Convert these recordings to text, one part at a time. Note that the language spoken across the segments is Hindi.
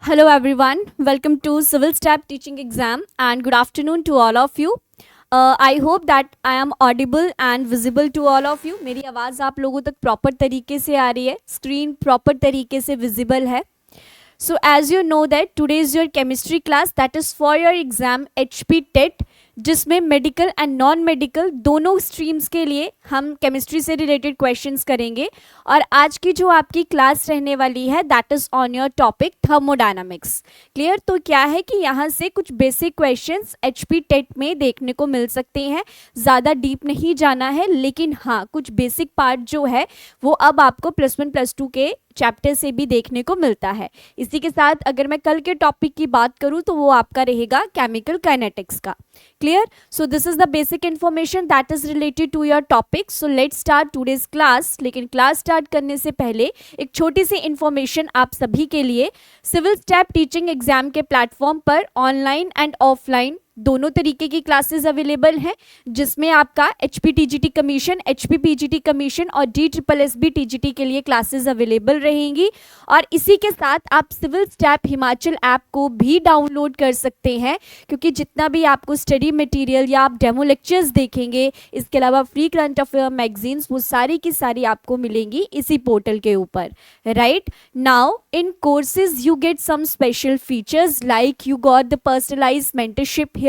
Hello everyone, welcome to Civil Staff Teaching Exam and good afternoon to all of you. I hope that I am audible and visible to all of you. मेरी आवाज़ आप लोगों तक प्रॉपर तरीके से आ रही है, स्क्रीन प्रॉपर तरीके से विजिबल है. So as you know that today is your chemistry class that is for your exam HP TET जिसमें मेडिकल एंड नॉन मेडिकल दोनों स्ट्रीम्स के लिए हम केमिस्ट्री से रिलेटेड क्वेश्चंस करेंगे. और आज की जो आपकी क्लास रहने वाली है that is on your topic thermodynamics. Clear? तो क्या है कि यहाँ से कुछ बेसिक क्वेश्चंस HP टेट में देखने को मिल सकते हैं. ज़्यादा डीप नहीं जाना है, लेकिन हाँ कुछ बेसिक पार्ट जो है वो अब आपको +1 +2 के चैप्टर से भी देखने को मिलता है. इसी के साथ अगर मैं कल के टॉपिक की बात करूं तो वो आपका रहेगा केमिकल काइनेटिक्स का. Clear? So this is the basic information that is related to your topic. So let's start today's class. लेकिन क्लास स्टार्ट करने से पहले एक छोटी सी इंफॉर्मेशन आप सभी के लिए. सिविल स्टाफ टीचिंग एग्जाम के प्लेटफॉर्म पर ऑनलाइन एंड ऑफलाइन दोनों तरीके की क्लासेस अवेलेबल हैं, जिसमें आपका HPTGT कमीशन, HPPGT कमीशन और DSSB TGT के लिए क्लासेस अवेलेबल रहेंगी. और इसी के साथ आप सिविल स्टाफ हिमाचल ऐप को भी डाउनलोड कर सकते हैं, क्योंकि जितना भी आपको स्टडी मटेरियल या आप डेमो लेक्चर्स देखेंगे, इसके अलावा फ्री करंट अफेयर मैगजीन्स, वो सारी की सारी आपको मिलेंगी इसी पोर्टल के ऊपर. Right now in courses you get some special features like you got the personalized mentorship.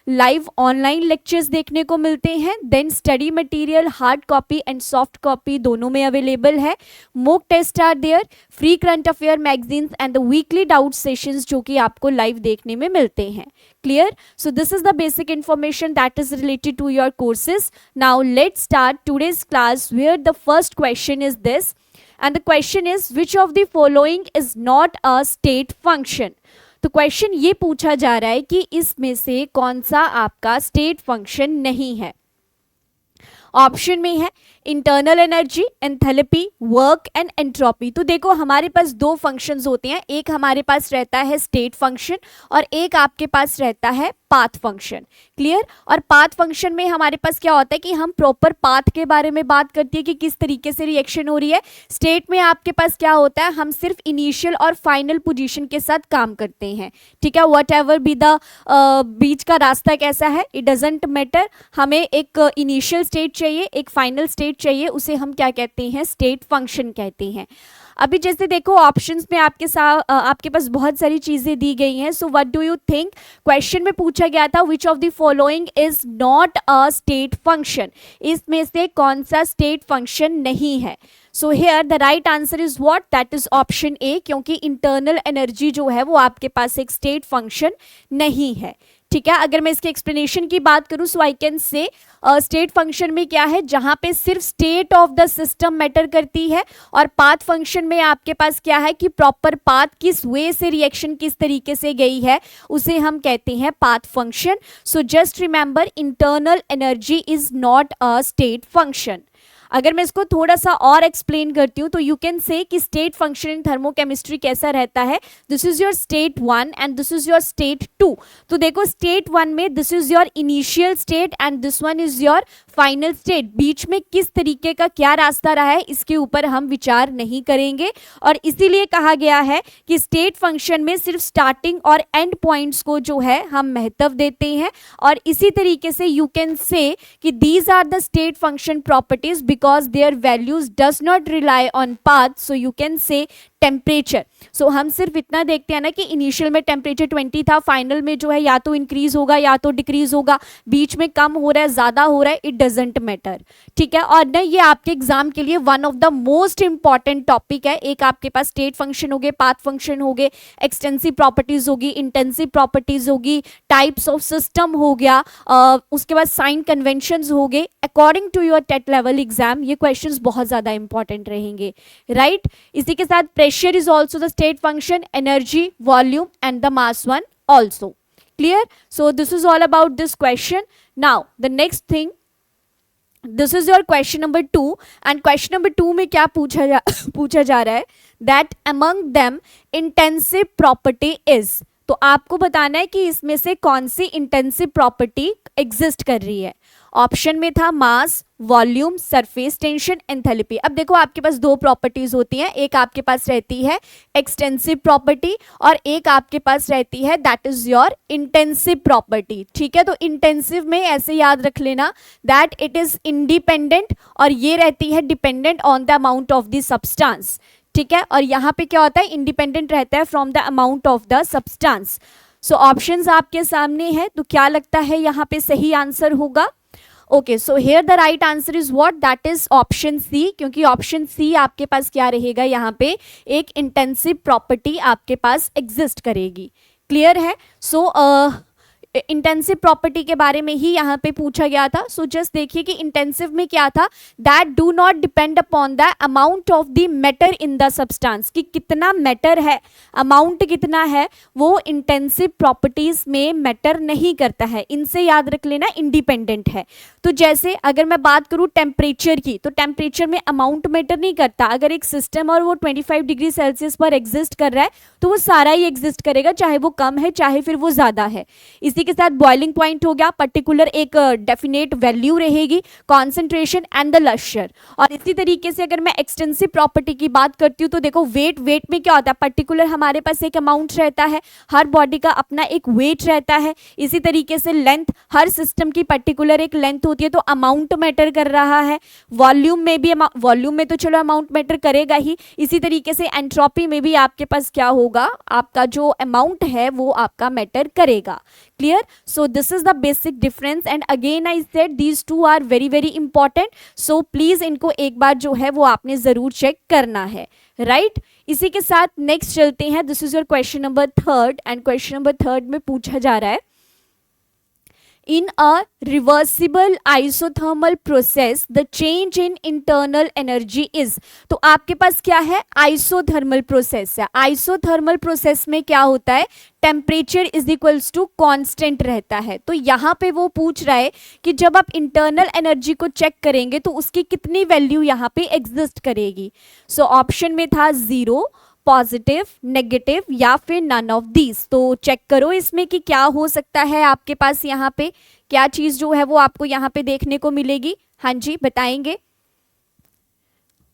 Live online lectures देखने को मिलते हैं. Then study material hard copy and soft copy दोनों में अवेलेबल है. Mock test are there, free current affair magazines and the weekly doubt sessions जो कि आपको लाइव देखने में मिलते हैं. Clear? So this is the basic information that is related to your courses. Now let's start today's class where the first question is this, and the question is which of the following is not a state function. तो क्वेश्चन ये पूछा जा रहा है कि इसमें से कौन सा आपका स्टेट फंक्शन नहीं है. ऑप्शन में है internal energy, enthalpy, work and entropy. तो देखो हमारे पास दो फंक्शंस होते हैं. एक हमारे पास रहता है स्टेट फंक्शन और एक आपके पास रहता है पाथ फंक्शन. क्लियर? और पाथ फंक्शन में हमारे पास क्या होता है कि हम प्रॉपर पाथ के बारे में बात करती है कि किस तरीके से रिएक्शन हो रही है. स्टेट में आपके पास क्या होता है, हम सिर्फ इनिशियल और फाइनल पोजीशन के साथ काम करते हैं. ठीक है? What ever be the beach का रास्ता कैसा है, इट डजेंट मैटर. हमें एक इनिशियल स्टेट चाहिए, एक फाइनल स्टेट चाहिए, उसे हम क्या कहते हैं, स्टेट फंक्शन कहते हैं. अभी जैसे देखो ऑप्शंस में आपके पास बहुत सारी चीजें दी गई हैं. सो what do you think? Question में पूछा गया था विच of the following is not a state function. इसमें से कौन सा स्टेट फंक्शन नहीं है? So here the right answer is what, that is option A, क्योंकि इंटरनल एनर्जी जो है वो आपके पास एक स्टेट फंक्शन नहीं है. ठीक है? अगर मैं इसके एक्सप्लेनेशन की बात करूं so I can say state function में क्या है, जहां पे सिर्फ state of the system matter करती है. और पाथ फंक्शन में आपके पास क्या है कि प्रॉपर पाथ किस वे से रिएक्शन किस तरीके से गई है, उसे हम कहते हैं path function. So just remember internal energy is not a state function. अगर मैं इसको थोड़ा सा और एक्सप्लेन करती हूँ तो यू कैन से कि स्टेट फंक्शन इन थर्मोकेमिस्ट्री कैसा रहता है. This is your state 1 and this is your state 2. तो देखो स्टेट 1 में this is your initial state and this one is your final state. बीच में किस तरीके का क्या रास्ता रहा है इसके ऊपर हम विचार नहीं करेंगे. और इसीलिए कहा गया है कि स्टेट फंक्शन में सिर्फ स्टार्टिंग और एंड पॉइंट्स को जो है हम महत्व देते हैं. और इसी तरीके से यू कैन से कि these are the state function properties because their values does not rely on path. So you can say temperature. So हम सिर्फ इतना देखते हैं ना कि इनिशियल में टेम्परेचर 20 था, फाइनल में जो है या तो इंक्रीज होगा या तो डिक्रीज होगा, बीच में कम हो रहा है ज़्यादा हो रहा है, इट डजेंट मैटर. ठीक है? और ना ये आपके एग्जाम के लिए one of the most important topic है. एक आपके पास स्टेट फंक्शन हो गए, पाथ फंक्शन हो गए, एक्सटेंसिव प्रॉपर्टीज होगी, इंटेंसिव प्रॉपर्टीज होगी, टाइप्स ऑफ सिस्टम हो गया, उसके बाद साइन कन्वेंशंस हो गए. According to your TET level exam ये क्वेश्चंस बहुत ज़्यादा इंपॉर्टेंट रहेंगे. राइट? इसी के साथ pressure is also the state function, energy, volume and the mass one also. Clear? So this is all about this question. Now the next thing, this is your question number 2 and question number 2 में क्या पूछा जा रहा है, that among them intensive property is. तो आपको बताना है कि इसमें से कौन सी इंटेंसिव प्रॉपर्टी एग्जिस्ट कर रही है. ऑप्शन में था मास, वॉल्यूम, सरफेस टेंशन, एंथैल्पी। अब देखो आपके पास दो प्रॉपर्टीज होती हैं, एक आपके पास रहती है एक्सटेंसिव प्रॉपर्टी और एक आपके पास रहती है that is your intensive property. ठीक है, तो इंटेंसिव में ऐसे याद रख लेना दैट इट इज इंडिपेंडेंट और ये रहती है dependent on the amount of the substance. ठीक है, और यहाँ पे क्या होता है, इंडिपेंडेंट रहता है from the amount of the substance. So options आपके सामने है, तो क्या लगता है यहाँ पे सही आंसर होगा? Okay, so here the right answer is what, that is option C, क्योंकि ऑप्शन सी आपके पास क्या रहेगा, यहाँ पे एक इंटेंसिव प्रॉपर्टी आपके पास एग्जिस्ट करेगी। क्लियर है? सो इंटेंसिव प्रॉपर्टी के बारे में ही यहाँ पे पूछा गया था। सो जस्ट देखिए कि इंटेंसिव में क्या था, that do not depend upon the amount of the matter in the substance, कि कितना मैटर है, अमाउंट कितना है, वो इंटेंसिव प्रॉपर्टीज में मैटर नहीं करता है। इनसे याद रख लेना इंडिपेंडेंट है। तो जैसे अगर मैं बात करूँ टेम्परेचर की, तो टेम्परेचर में अमाउंट मैटर नहीं करता। अगर एक सिस्टम और वो 25 डिग्री सेल्सियस पर एग्जिस्ट कर रहा है तो वो सारा ही एग्जिस्ट करेगा, चाहे वो कम है चाहे फिर वो ज्यादा है। इसी के साथ बॉइलिंग पॉइंट हो गया, पर्टिकुलर एक डेफिनेट वैल्यू रहेगी, कॉन्सेंट्रेशन एंड द लश्यर। और इसी तरीके से अगर मैं एक्सटेंसिव प्रॉपर्टी की बात करती हूँ तो देखो वेट में क्या होता है, पर्टिकुलर हमारे पास एक अमाउंट रहता है, हर बॉडी का अपना एक वेट रहता है। इसी तरीके से लेंथ, हर सिस्टम की पर्टिकुलर एक लेंथ होती है, तो अमाउंट मैटर कर रहा है। वॉल्यूम में भी, वॉल्यूम में तो चलो अमाउंट मैटर करेगा ही। इसी तरीके से एंट्रोपी में भी आपके पास क्या होगा, आपका जो अमाउंट है वो आपका मैटर करेगा। Clear? So this is the basic difference and again I said these two are very very important, so please इनको एक बार जो है वो आपने जरूर चेक करना है, राइट? इसी के साथ नेक्स्ट चलते हैं। This is your question number 3 and question number 3 में पूछा जा रहा है, in a reversible isothermal process the change in internal energy is। तो आपके पास क्या है, आइसोथर्मल प्रोसेस है। आइसोथर्मल प्रोसेस में क्या होता है, temperature is equals to constant रहता है। तो यहाँ पे वो पूछ रहा है कि जब आप इंटरनल एनर्जी को चेक करेंगे तो उसकी कितनी वैल्यू यहाँ पे एग्जिस्ट करेगी। सो ऑप्शन में था 0, पॉजिटिव, नेगेटिव या फिर नन ऑफ दीज। तो चेक करो इसमें कि क्या हो सकता है आपके पास, यहाँ पे क्या चीज जो है वो आपको यहाँ पे देखने को मिलेगी। हाँ जी, बताएंगे।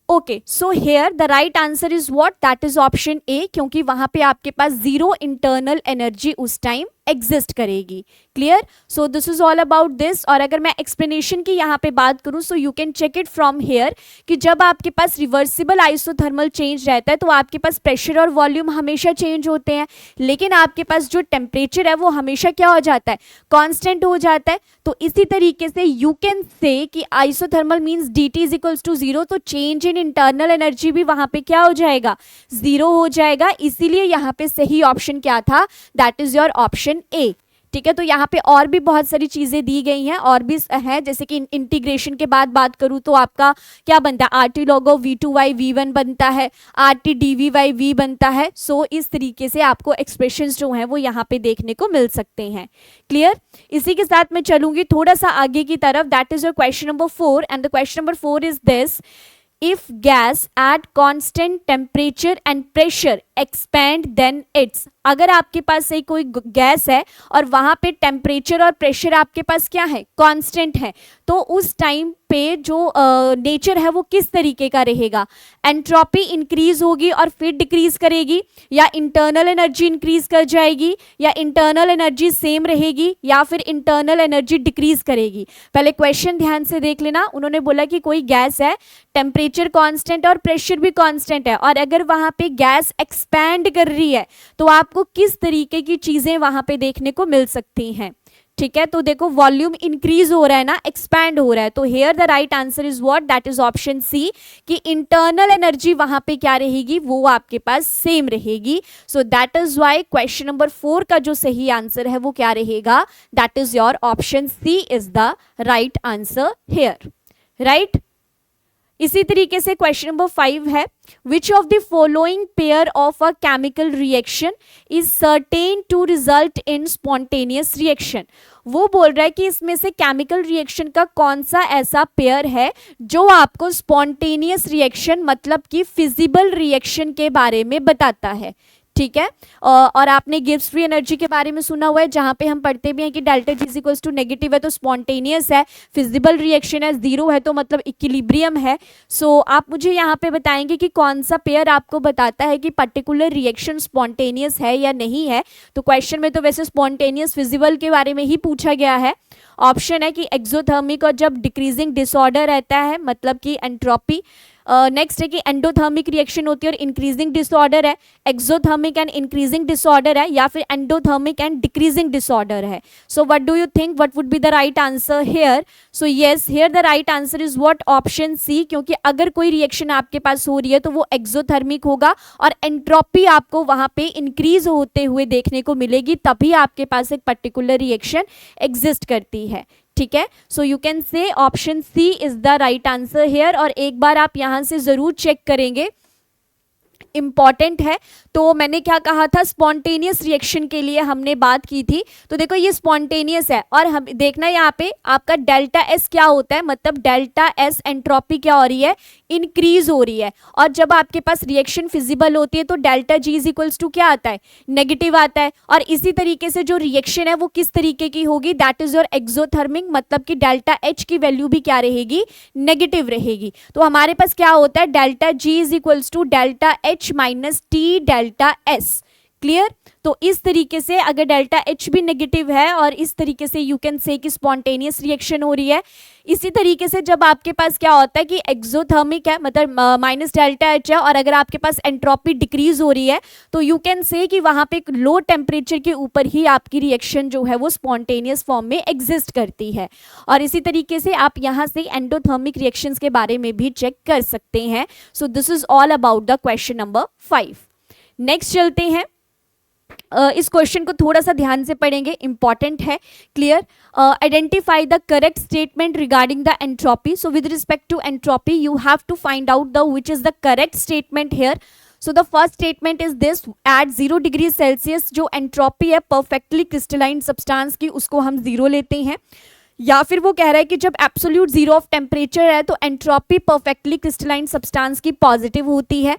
Okay, so here the right answer is what, that is option A, क्योंकि वहां पे आपके पास 0 इंटरनल एनर्जी उस टाइम एग्जिस्ट करेगी। Clear? So this is all about this. और अगर मैं एक्सप्लेनेशन की यहाँ पे बात करूँ, so you can check it from here कि जब आपके पास रिवर्सिबल आइसोथर्मल चेंज रहता है तो आपके पास प्रेशर और वॉल्यूम हमेशा चेंज होते हैं, लेकिन आपके पास जो टेम्परेचर है वो हमेशा क्या हो जाता है, कांस्टेंट हो जाता है। तो इसी तरीके से यू कैन से कि isothermal means dt is equals to 0, तो चेंज इन इंटरनल एनर्जी भी वहां पे क्या हो जाएगा, 0 हो जाएगा। इसीलिए यहाँ पे सही ऑप्शन क्या था, that is your option A. ठीक है, तो यहाँ पे और भी बहुत सारी चीजें दी गई हैं और भी है, जैसे कि इंटीग्रेशन के बाद बात करूँ तो आपका क्या बनता है, RT log of V2y V1 बनता है, RT dVy V बनता है। सो इस तरीके से आपको एक्सप्रेशंस जो हैं वो यहाँ पे देखने को मिल सकते हैं। क्लियर? इसी के साथ मैं चलूंगी थोड़ा सा आगे की तरफ, that is your question number 4 and the question number 4 is this, if gas at constant temperature and pressure expand then it's। अगर आपके पास एक कोई गैस है और वहां पे टेम्परेचर और प्रेशर आपके पास क्या है, कांस्टेंट है, तो उस टाइम पे जो नेचर है वो किस तरीके का रहेगा, एंट्रोपी इंक्रीज होगी और फिर डिक्रीज करेगी, या इंटरनल एनर्जी इंक्रीज कर जाएगी, या इंटरनल एनर्जी सेम रहेगी, या फिर इंटरनल एनर्जी डिक्रीज करेगी। पहले क्वेश्चन ध्यान से देख लेना। उन्होंने बोला कि कोई गैस है, टेम्परेचर कांस्टेंट और प्रेशर भी कांस्टेंट है, और अगर वहां पे गैस एक्सपैंड कर रही है तो आपको किस तरीके की चीजें वहां पे देखने को मिल सकती हैं। ठीक है, तो देखो वॉल्यूम इंक्रीज हो रहा है ना, एक्सपैंड हो रहा है। तो here the right answer is what, that is option C, कि इंटरनल एनर्जी वहां पे क्या रहेगी, वो आपके पास सेम रहेगी। So that is why question number 4 का जो सही आंसर है वो क्या रहेगा, that is your option C is the right answer here, right? इसी तरीके से क्वेश्चन नंबर 5 है, which of the following pair of a chemical reaction is certain to result in spontaneous reaction. वो बोल रहा है कि इसमें से केमिकल रिएक्शन का कौन सा ऐसा पेयर है जो आपको स्पॉन्टेनियस रिएक्शन मतलब कि फिजिबल रिएक्शन के बारे में बताता है। ठीक है। और आपने गिब्स फ्री एनर्जी के बारे में सुना हुआ है, जहां पे हम पढ़ते भी हैं कि delta G equals to negative है तो स्पॉन्टेनियस है, फिजिबल रिएक्शन है, जीरो है तो मतलब इक्विलिब्रियम है। सो आप मुझे यहाँ पे बताएंगे कि कौन सा पेयर आपको बताता है कि पर्टिकुलर रिएक्शन स्पॉन्टेनियस है या नहीं है। तो क्वेश्चन में तो वैसे स्पॉन्टेनियस फिजिबल के बारे में ही पूछा गया है। ऑप्शन है कि एक्सोथर्मिक, और जब डिक्रीजिंग डिसऑर्डर रहता है मतलब कि एंट्रोपी। नेक्स्ट है कि एंडोथर्मिक रिएक्शन होती है और इंक्रीजिंग डिसऑर्डर है, एक्सोथर्मिक एंड इंक्रीजिंग डिसऑर्डर है, या फिर एंडोथर्मिक एंड डिक्रीजिंग डिसऑर्डर है। So what do you think what would be the right answer here? So yes, here the right answer is what, option C, क्योंकि अगर कोई रिएक्शन आपके पास हो रही है तो वो एक्सोथर्मिक होगा और एंट्रोपी आपको वहां पे इंक्रीज होते हुए देखने को मिलेगी, तभी आपके पास एक पर्टिकुलर रिएक्शन एग्जिस्ट करती है। ठीक है, so you can say option C is the right answer here. और एक बार आप यहां से जरूर चेक करेंगे, इंपॉर्टेंट है। तो मैंने क्या कहा था, स्पॉन्टेनियस रिएक्शन के लिए हमने बात की थी। तो देखो ये स्पॉन्टेनियस है और हम देखना यहाँ पे आपका डेल्टा एस क्या होता है, मतलब डेल्टा एस एंट्रोपी क्या हो रही है, इंक्रीज हो रही है। और जब आपके पास रिएक्शन फिजिबल होती है तो delta G is equals to क्या आता है, नेगेटिव आता है। और इसी तरीके से जो रिएक्शन है वो किस तरीके की होगी, दैट इज योर एक्सोथर्मिक, मतलब कि डेल्टा एच की वैल्यू भी क्या रहेगी, नेगेटिव रहेगी। तो हमारे पास क्या होता है, delta G is equals to delta H minus T delta S. Clear? तो इस तरीके से अगर डेल्टा एच भी नेगेटिव है और इस तरीके से यू कैन से कि स्पॉन्टेनियस रिएक्शन हो रही है। इसी तरीके से जब आपके पास क्या होता है कि एक्सोथर्मिक है, मतलब माइनस डेल्टा एच है, और अगर आपके पास एंट्रोपी डिक्रीज हो रही है तो यू कैन से कि वहां पे एक लो टेम्परेचर के ऊपर ही आपकी रिएक्शन जो है वो स्पॉन्टेनियस फॉर्म में एग्जिस्ट करती है। और इसी तरीके से आप यहाँ से एंडोथर्मिक रिएक्शंस के बारे में भी चेक कर सकते हैं। सो this is all about the question number 5। Next चलते हैं। इस क्वेश्चन को थोड़ा सा ध्यान से पढ़ेंगे, इंपॉर्टेंट है। Clear? Identify the correct statement regarding the entropy. So with respect to entropy you have to find out the which is the correct statement here. So the first statement is this, at 0 degree Celsius जो एंट्रोपी है परफेक्टली क्रिस्टलाइन सब्सटेंस की, उसको हम जीरो लेते हैं। या फिर वो कह रहा है कि जब एब्सोल्यूट जीरो ऑफ टेम्परेचर है तो एंट्रोपी परफेक्टली क्रिस्टलाइन सब्सटेंस की पॉजिटिव होती है।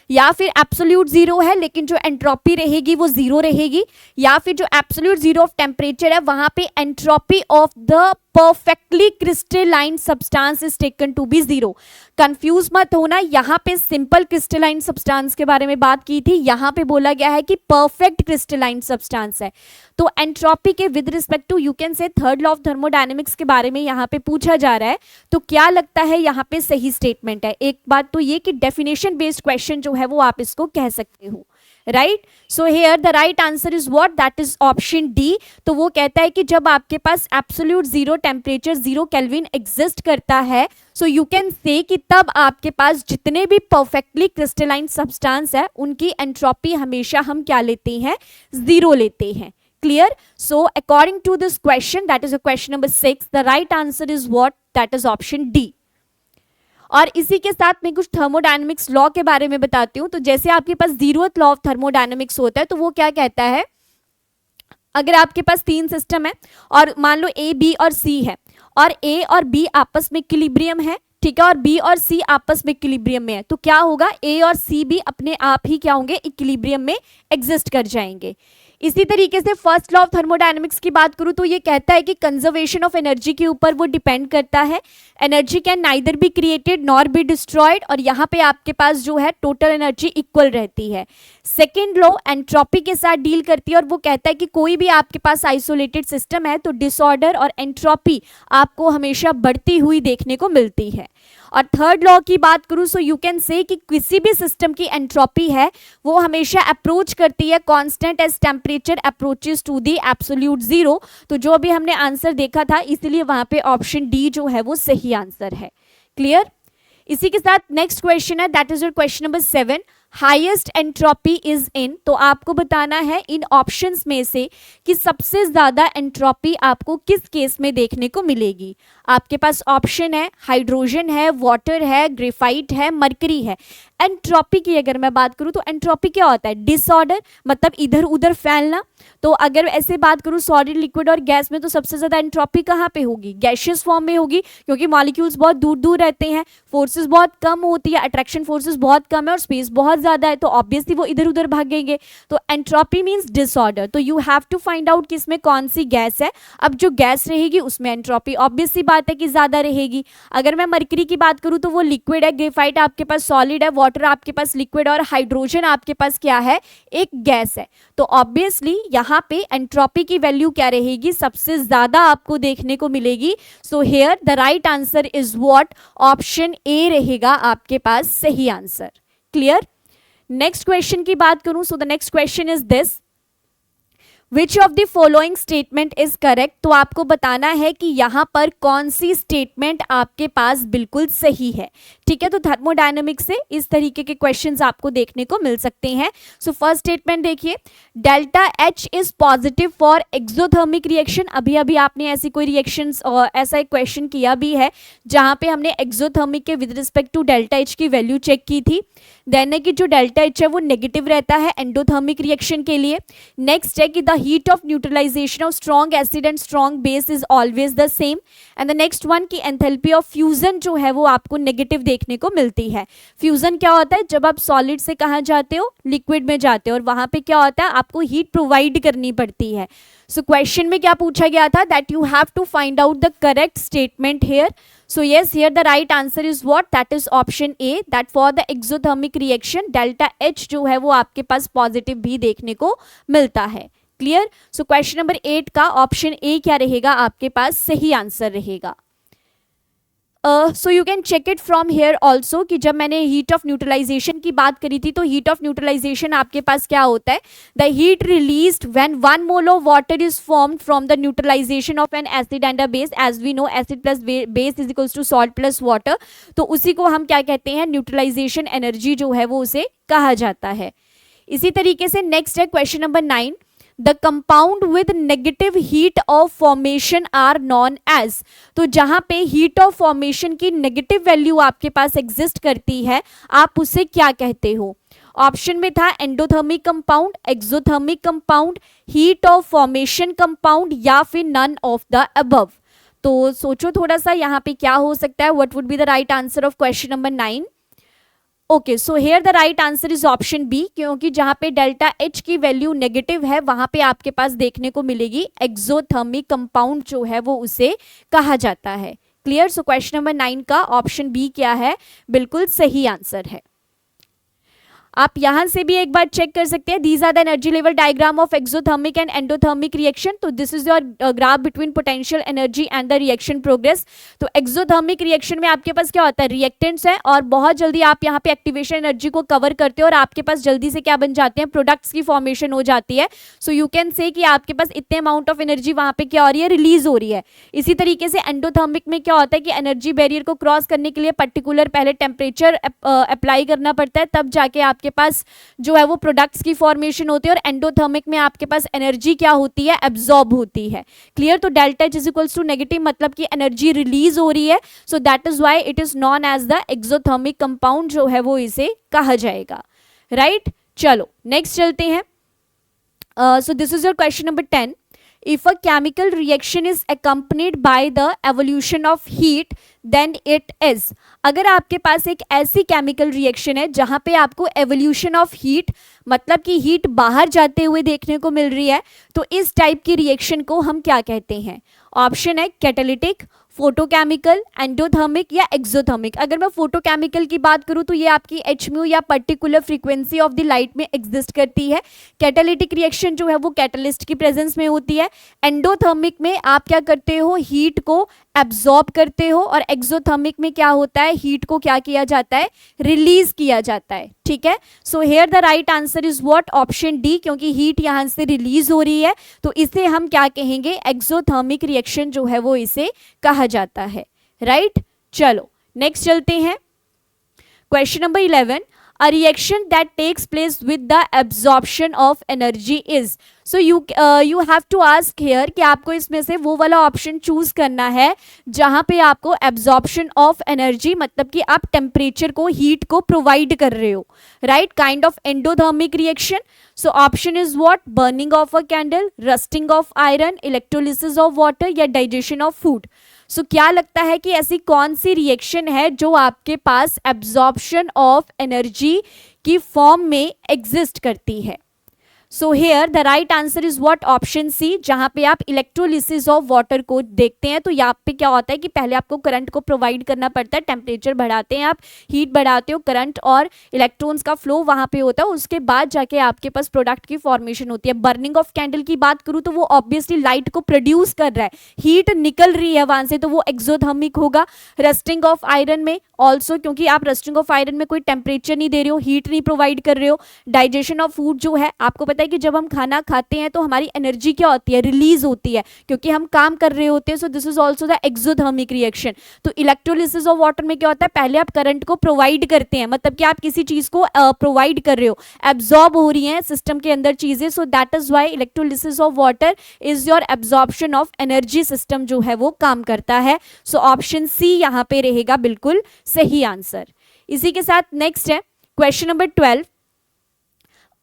या फिर एब्सोल्यूट जीरो है लेकिन जो एंट्रोपी रहेगी वो जीरो रहेगी। या फिर जो एब्सोल्यूट जीरो ऑफ टेम्परेचर है वहां पे entropy of the perfectly crystalline substance is taken to be zero. Confuse मत होना, यहाँ पे सिंपल क्रिस्टलाइन सब्सटेंस के बारे में बात की थी, यहाँ पे बोला गया है कि परफेक्ट क्रिस्टलाइन सब्सटेंस है। तो एंट्रोपी के with respect to you can say third law of thermodynamics के बारे में यहाँ पे पूछा जा रहा है। तो क्या लगता है यहाँ पे सही स्टेटमेंट है? एक बात तो ये कि डेफिनेशन बेस्ड क्वेश्चन जो है वो आप इसको कह सकते हो, right? So here the right answer is what, that is option D. तो वो कहता है कि जब आपके पास absolute zero temperature 0 kelvin exist करता है, सो यू कैन से कि तब आपके पास जितने भी परफेक्टली क्रिस्टलाइन सब्सटेंस है उनकी एंट्रोपी हमेशा हम क्या लेते हैं, जीरो लेते हैं। Clear? So according to this question, that is a question number 6, the right answer is what, that is option D. और इसी के साथ मैं कुछ थर्मोडायनेमिक्स लॉ के बारे में बताती हूँ। तो जैसे आपके पास 0th लॉ ऑफ थर्मोडायनेमिक्स होता है तो वो क्या कहता है, अगर आपके पास 3 सिस्टम है और मान लो ए बी और सी है, और ए और बी आपस में इक्विलिब्रियम है, ठीक है, और बी और सी आपस में इक्विलिब्रियम में है, तो क्या होगा, ए और सी भी अपने आप ही क्या होंगे, इक्विलिब्रियम में एग्जिस्ट कर जाएंगे। इसी तरीके से फर्स्ट लॉ ऑफ थर्मोडायनेमिक्स की बात करूं तो ये कहता है कि कंजर्वेशन ऑफ एनर्जी के ऊपर वो डिपेंड करता है। Energy can neither be created nor be destroyed, और यहाँ पे आपके पास जो है टोटल एनर्जी इक्वल रहती है। सेकेंड लॉ एंट्रोपी के साथ डील करती है और वो कहता है कि कोई भी आपके पास आइसोलेटेड सिस्टम है तो डिसऑर्डर और एंट्रोपी आपको हमेशा बढ़ती हुई देखने को मिलती है। और थर्ड लॉ की बात करूं सो यू कैन से कि किसी भी सिस्टम की एंट्रोपी है वो हमेशा अप्रोच करती है constant as temperature approaches to the absolute zero. तो जो भी हमने आंसर देखा था इसलिए वहां पे ऑप्शन डी जो है वो सही आंसर है। क्लियर? इसी के साथ नेक्स्ट क्वेश्चन है, that is your question number 7, highest entropy is in. तो आपको बताना है इन ऑप्शंस में से कि सबसे ज्यादा एंट्रोपी आपको किस केस में देखने को मिलेगी। आपके पास ऑप्शन है हाइड्रोजन है, वाटर है, ग्रेफाइट है, मरकरी है। एंट्रोपी की अगर मैं बात करूं तो एंट्रोपी क्या होता है? डिसऑर्डर, मतलब इधर उधर फैलना। तो अगर ऐसे बात करूं सॉलिड, लिक्विड और गैस में, तो सबसे ज्यादा एंट्रोपी कहाँ पे होगी? गैशियस फॉर्म में होगी, क्योंकि मॉलिक्यूल्स बहुत दूर दूर रहते हैं, फोर्सेस बहुत कम होती है, अट्रैक्शन फोर्सेस बहुत कम है और स्पेस बहुत ज्यादा है, तो ऑब्वियसली वो इधर उधर भागेंगे। तो एंट्रोपी मीन्स डिसऑर्डर। तो you have to find out कि इसमें कौन सी गैस है। अब जो गैस रहेगी उसमें एंट्रोपी ऑब्वियस सी बात है कि ज्यादा रहेगी। अगर मैं मरकरी की बात करूं तो वो लिक्विड है, ग्रेफाइट आपके पास सॉलिड है, वाटर आपके पास लिक्विड और हाइड्रोजन आपके पास क्या है? एक गैस है। तो ऑब्वियसली यहाँ पे एंट्रोपी की वैल्यू क्या रहेगी? सबसे ज्यादा आपको देखने को मिलेगी। सो here the right answer is what? Option A रहेगा आपके पास सही आंसर। क्लियर? नेक्स्ट क्वेश्चन की बात करूं, so the next question is this, which of the following statement is correct? तो आपको बताना है कि यहां पर कौन सी स्टेटमेंट आपके पास बिल्कुल सही है। ठीक है, तो थर्मोडायनेमिक्स से इस तरीके के क्वेश्चंस आपको देखने को मिल सकते हैं। सो फर्स्ट स्टेटमेंट देखिए, delta H is positive for exothermic reaction. अभी अभी आपने ऐसी कोई रिएक्शंस और ऐसा एक क्वेश्चन किया भी है जहां पे हमने एक्सोथर्मिक के with respect to delta H की वैल्यू चेक की थी। देन है कि जो डेल्टा एच है वो नेगेटिव रहता है एंडोथर्मिक रिएक्शन के लिए। नेक्स्ट है कि the heat of neutralization of strong acid and strong base is always the same. And the next one की एंथैल्पी ऑफ फ्यूजन जो है वो आपको नेगेटिव देखने को मिलती है। फ्यूजन क्या होता है? जब आप सॉलिड से कहाँ जाते हो? लिक्विड में जाते हो, और वहां पे क्या होता है? आपको हीट प्रोवाइड करनी पड़ती है। सो क्वेश्चन में क्या पूछा गया था? That you have to find out the correct statement here. So yes, here the right answer is what? That is option A, that for the exothermic reaction delta H जो है वो आपके पास पॉजिटिव भी देखने को मिलता है। क्लियर? सो क्वेश्चन नंबर 8 का ऑप्शन ए क्या रहेगा? आपके पास सही आंसर रहेगा। So you can check it from here also कि जब मैंने हीट ऑफ न्यूट्रलाइजेशन की बात करी थी, तो हीट ऑफ न्यूट्रलाइजेशन आपके पास क्या होता है? The heat released when 1 mole of water is formed from the neutralization of an acid and a base. As we know acid plus base is equals to salt plus water. तो उसी को हम क्या कहते हैं? न्यूट्रलाइजेशन एनर्जी जो है वो उसे कहा जाता है। इसी तरीके से नेक्स्ट है question number 9, the compound with negative heat of formation are known as. तो जहां पे हीट ऑफ फॉर्मेशन की नेगेटिव वैल्यू आपके पास एग्जिस्ट करती है, आप उसे क्या कहते हो? ऑप्शन में था endothermic compound, exothermic compound, heat of formation compound, या फिर नन ऑफ द अबव। तो सोचो थोड़ा सा यहाँ पे क्या हो सकता है। What would be the right answer of question number 9? Okay, so here the right answer is option B, क्योंकि जहां पे डेल्टा एच की वैल्यू नेगेटिव है वहां पे आपके पास देखने को मिलेगी एक्सोथर्मिक कंपाउंड जो है वो उसे कहा जाता है। क्लियर? सो क्वेश्चन नंबर 9 का ऑप्शन बी क्या है? बिल्कुल सही आंसर है। आप यहां से भी एक बार चेक कर सकते हैं, these are the energy level diagram of exothermic and endothermic reaction. तो this is your graph between potential energy and the reaction progress. तो एक्सोथर्मिक रिएक्शन में आपके पास क्या होता है? रिएक्टेंट्स है, और बहुत जल्दी आप यहाँ पे एक्टिवेशन एनर्जी को कवर करते हो और आपके पास जल्दी से क्या बन जाते हैं? प्रोडक्ट्स की फॉर्मेशन हो जाती है। सो यू कैन से कि आपके पास इतने अमाउंट ऑफ एनर्जी वहां पे क्या हो रही है? रिलीज हो रही है। इसी तरीके से एंडोथर्मिक में क्या होता है कि एनर्जी बैरियर को क्रॉस करने के लिए पर्टिकुलर पहले टेम्परेचर अप्लाई करना पड़ता है, तब जाके आपके पास जो है वो प्रोडक्ट्स की फॉर्मेशन होती है। और एंडोथर्मिक में आपके पास एनर्जी क्या होती है? एब्जॉर्ब होती है। क्लियर? तो delta H is equals to negative, मतलब कि एनर्जी रिलीज हो रही है। So that is why it is known as the exothermic compound जो है वो इसे कहा जाएगा। राइट? चलो नेक्स्ट चलते हैं। सो this is your question number 10, if a chemical reaction is accompanied by the evolution of heat then it is। अगर आपके पास एक ऐसी केमिकल रिएक्शन है जहां पे आपको एवोल्यूशन ऑफ हीट, मतलब कि हीट बाहर जाते हुए देखने को मिल रही है, तो इस टाइप की रिएक्शन को हम क्या कहते हैं? ऑप्शन है कैटालिटिक, फोटोकेमिकल, एंडोथर्मिक या एक्सोथर्मिक। अगर मैं फोटोकेमिकल की बात करूं तो ये आपकी एच म्यू या particular frequency of the light में एग्जिस्ट करती है। कैटालिटिक रिएक्शन जो है वो कैटलिस्ट की प्रेजेंस में होती है। एंडोथर्मिक में आप क्या करते हो? हीट को एब्जॉर्ब करते हो, और एक्सोथर्मिक में क्या होता है? हीट को क्या किया जाता है? रिलीज किया जाता है। ठीक है? So here the right answer is what? Option D, क्योंकि हीट यहां से रिलीज हो रही है तो इसे हम क्या कहेंगे? एक्सोथर्मिक रिएक्शन जो है वो इसे कहा जाता है। राइट? चलो नेक्स्ट चलते हैं। Question number 11, a reaction that takes place with the absorption of energy is. So you have to ask here कि आपको इसमें से वो वाला ऑप्शन चूज करना है जहां पे आपको एब्जॉर्प्शन ऑफ एनर्जी, मतलब कि आप टेम्परेचर को, हीट को प्रोवाइड कर रहे हो, right, kind of endothermic reaction. So option is what? Burning of a candle, rusting of iron, electrolysis of water या डाइजेशन ऑफ फूड. सो क्या लगता है कि ऐसी कौन सी रिएक्शन है जो आपके पास एब्जॉर्प्शन ऑफ एनर्जी की फॉर्म में एग्जिस्ट करती है? So here the right answer is what? Option C, जहां पे आप इलेक्ट्रोलिसिस ऑफ वाटर को देखते हैं. तो यहाँ पे क्या होता है कि पहले आपको करंट को प्रोवाइड करना पड़ता है, टेम्परेचर बढ़ाते हैं आप, हीट बढ़ाते हो, करंट और इलेक्ट्रॉन्स का फ्लो वहां पे होता है, उसके बाद जाके आपके पास प्रोडक्ट की फॉर्मेशन होती है. बर्निंग ऑफ कैंडल की बात करूँ तो वो ऑब्वियसली लाइट को प्रोड्यूस कर रहा है, हीट निकल रही है वहां से, तो वो एक्सोथर्मिक होगा. रस्टिंग ऑफ आयरन में ऑल्सो, क्योंकि आप रस्टिंग ऑफ आयरन में कोई टेम्परेचर नहीं दे रहे हो, हीट नहीं प्रोवाइड कर रहे हो. डाइजेशन ऑफ फूड जो है, आपको पता है कि जब हम खाना खाते हैं तो हमारी एनर्जी क्या होती है? रिलीज होती है, क्योंकि हम काम कर रहे होते हैं. सो this is also the exothermic reaction. तो इलेक्ट्रोलिसिस ऑफ वाटर में क्या होता है? पहले आप करंट को प्रोवाइड करते हैं, मतलब कि आप किसी चीज को प्रोवाइड कर रहे हो, एब्जॉर्ब हो रही है सिस्टम के अंदर चीजें. So that is why electrolysis of water is your absorption of energy system जो है वो काम करता है. सो ऑप्शन सी यहाँ पे रहेगा बिल्कुल सही आंसर. इसी के साथ नेक्स्ट है question number 12.